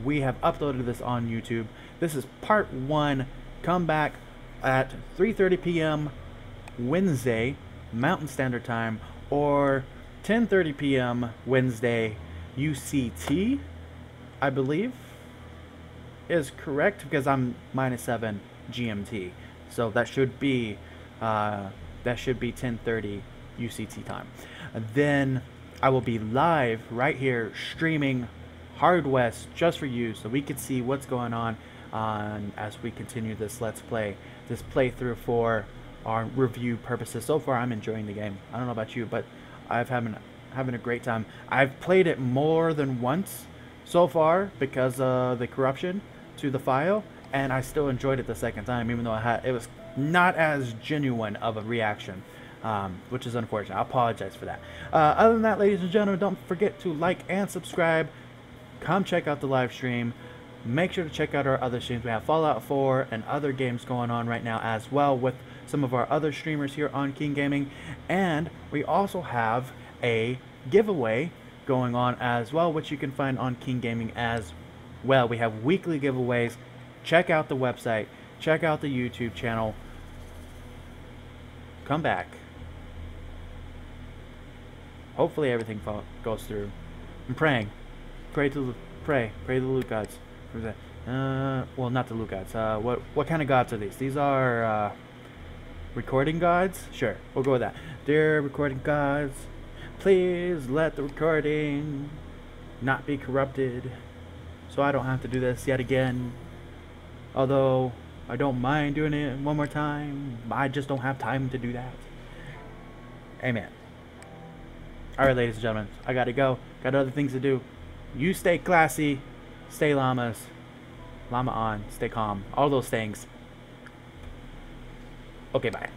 We have uploaded this on YouTube. This is part 1. Come back at 3:30 p.m. Wednesday, Mountain Standard Time, or 10:30 p.m. Wednesday UCT, I believe is correct, because I'm -7 GMT, so that should be 10:30 UCT time. And then I will be live right here streaming Hard West just for you, so we can see what's going on as we continue this let's play, this playthrough for our review purposes. So far, I'm enjoying the game. I don't know about you, but I've having a great time. I've played it more than once so far because of the corruption to the file, and I still enjoyed it the second time, even though it was not as genuine of a reaction, which is unfortunate. I apologize for that. Other than that, ladies and gentlemen, don't forget to like and subscribe. Come check out the live stream. Make sure to check out our other streams. We have Fallout 4 and other games going on right now as well with some of our other streamers here on KeenGaming, and we also have a giveaway going on as well, which you can find on KeenGaming as well. We have weekly giveaways. Check out the website, check out the YouTube channel. Come back. Hopefully everything goes through. I'm praying. Pray to the loot gods. Well, not the loot gods. What kind of gods are these? These are recording gods? Sure, we'll go with that. Dear recording gods, please let the recording not be corrupted, so I don't have to do this yet again. Although I don't mind doing it one more time, I just don't have time to do that. Amen. Alright, ladies and gentlemen, I gotta go. Got other things to do. You stay classy, stay llamas. Llama on. Stay calm. All those things. Okay, bye.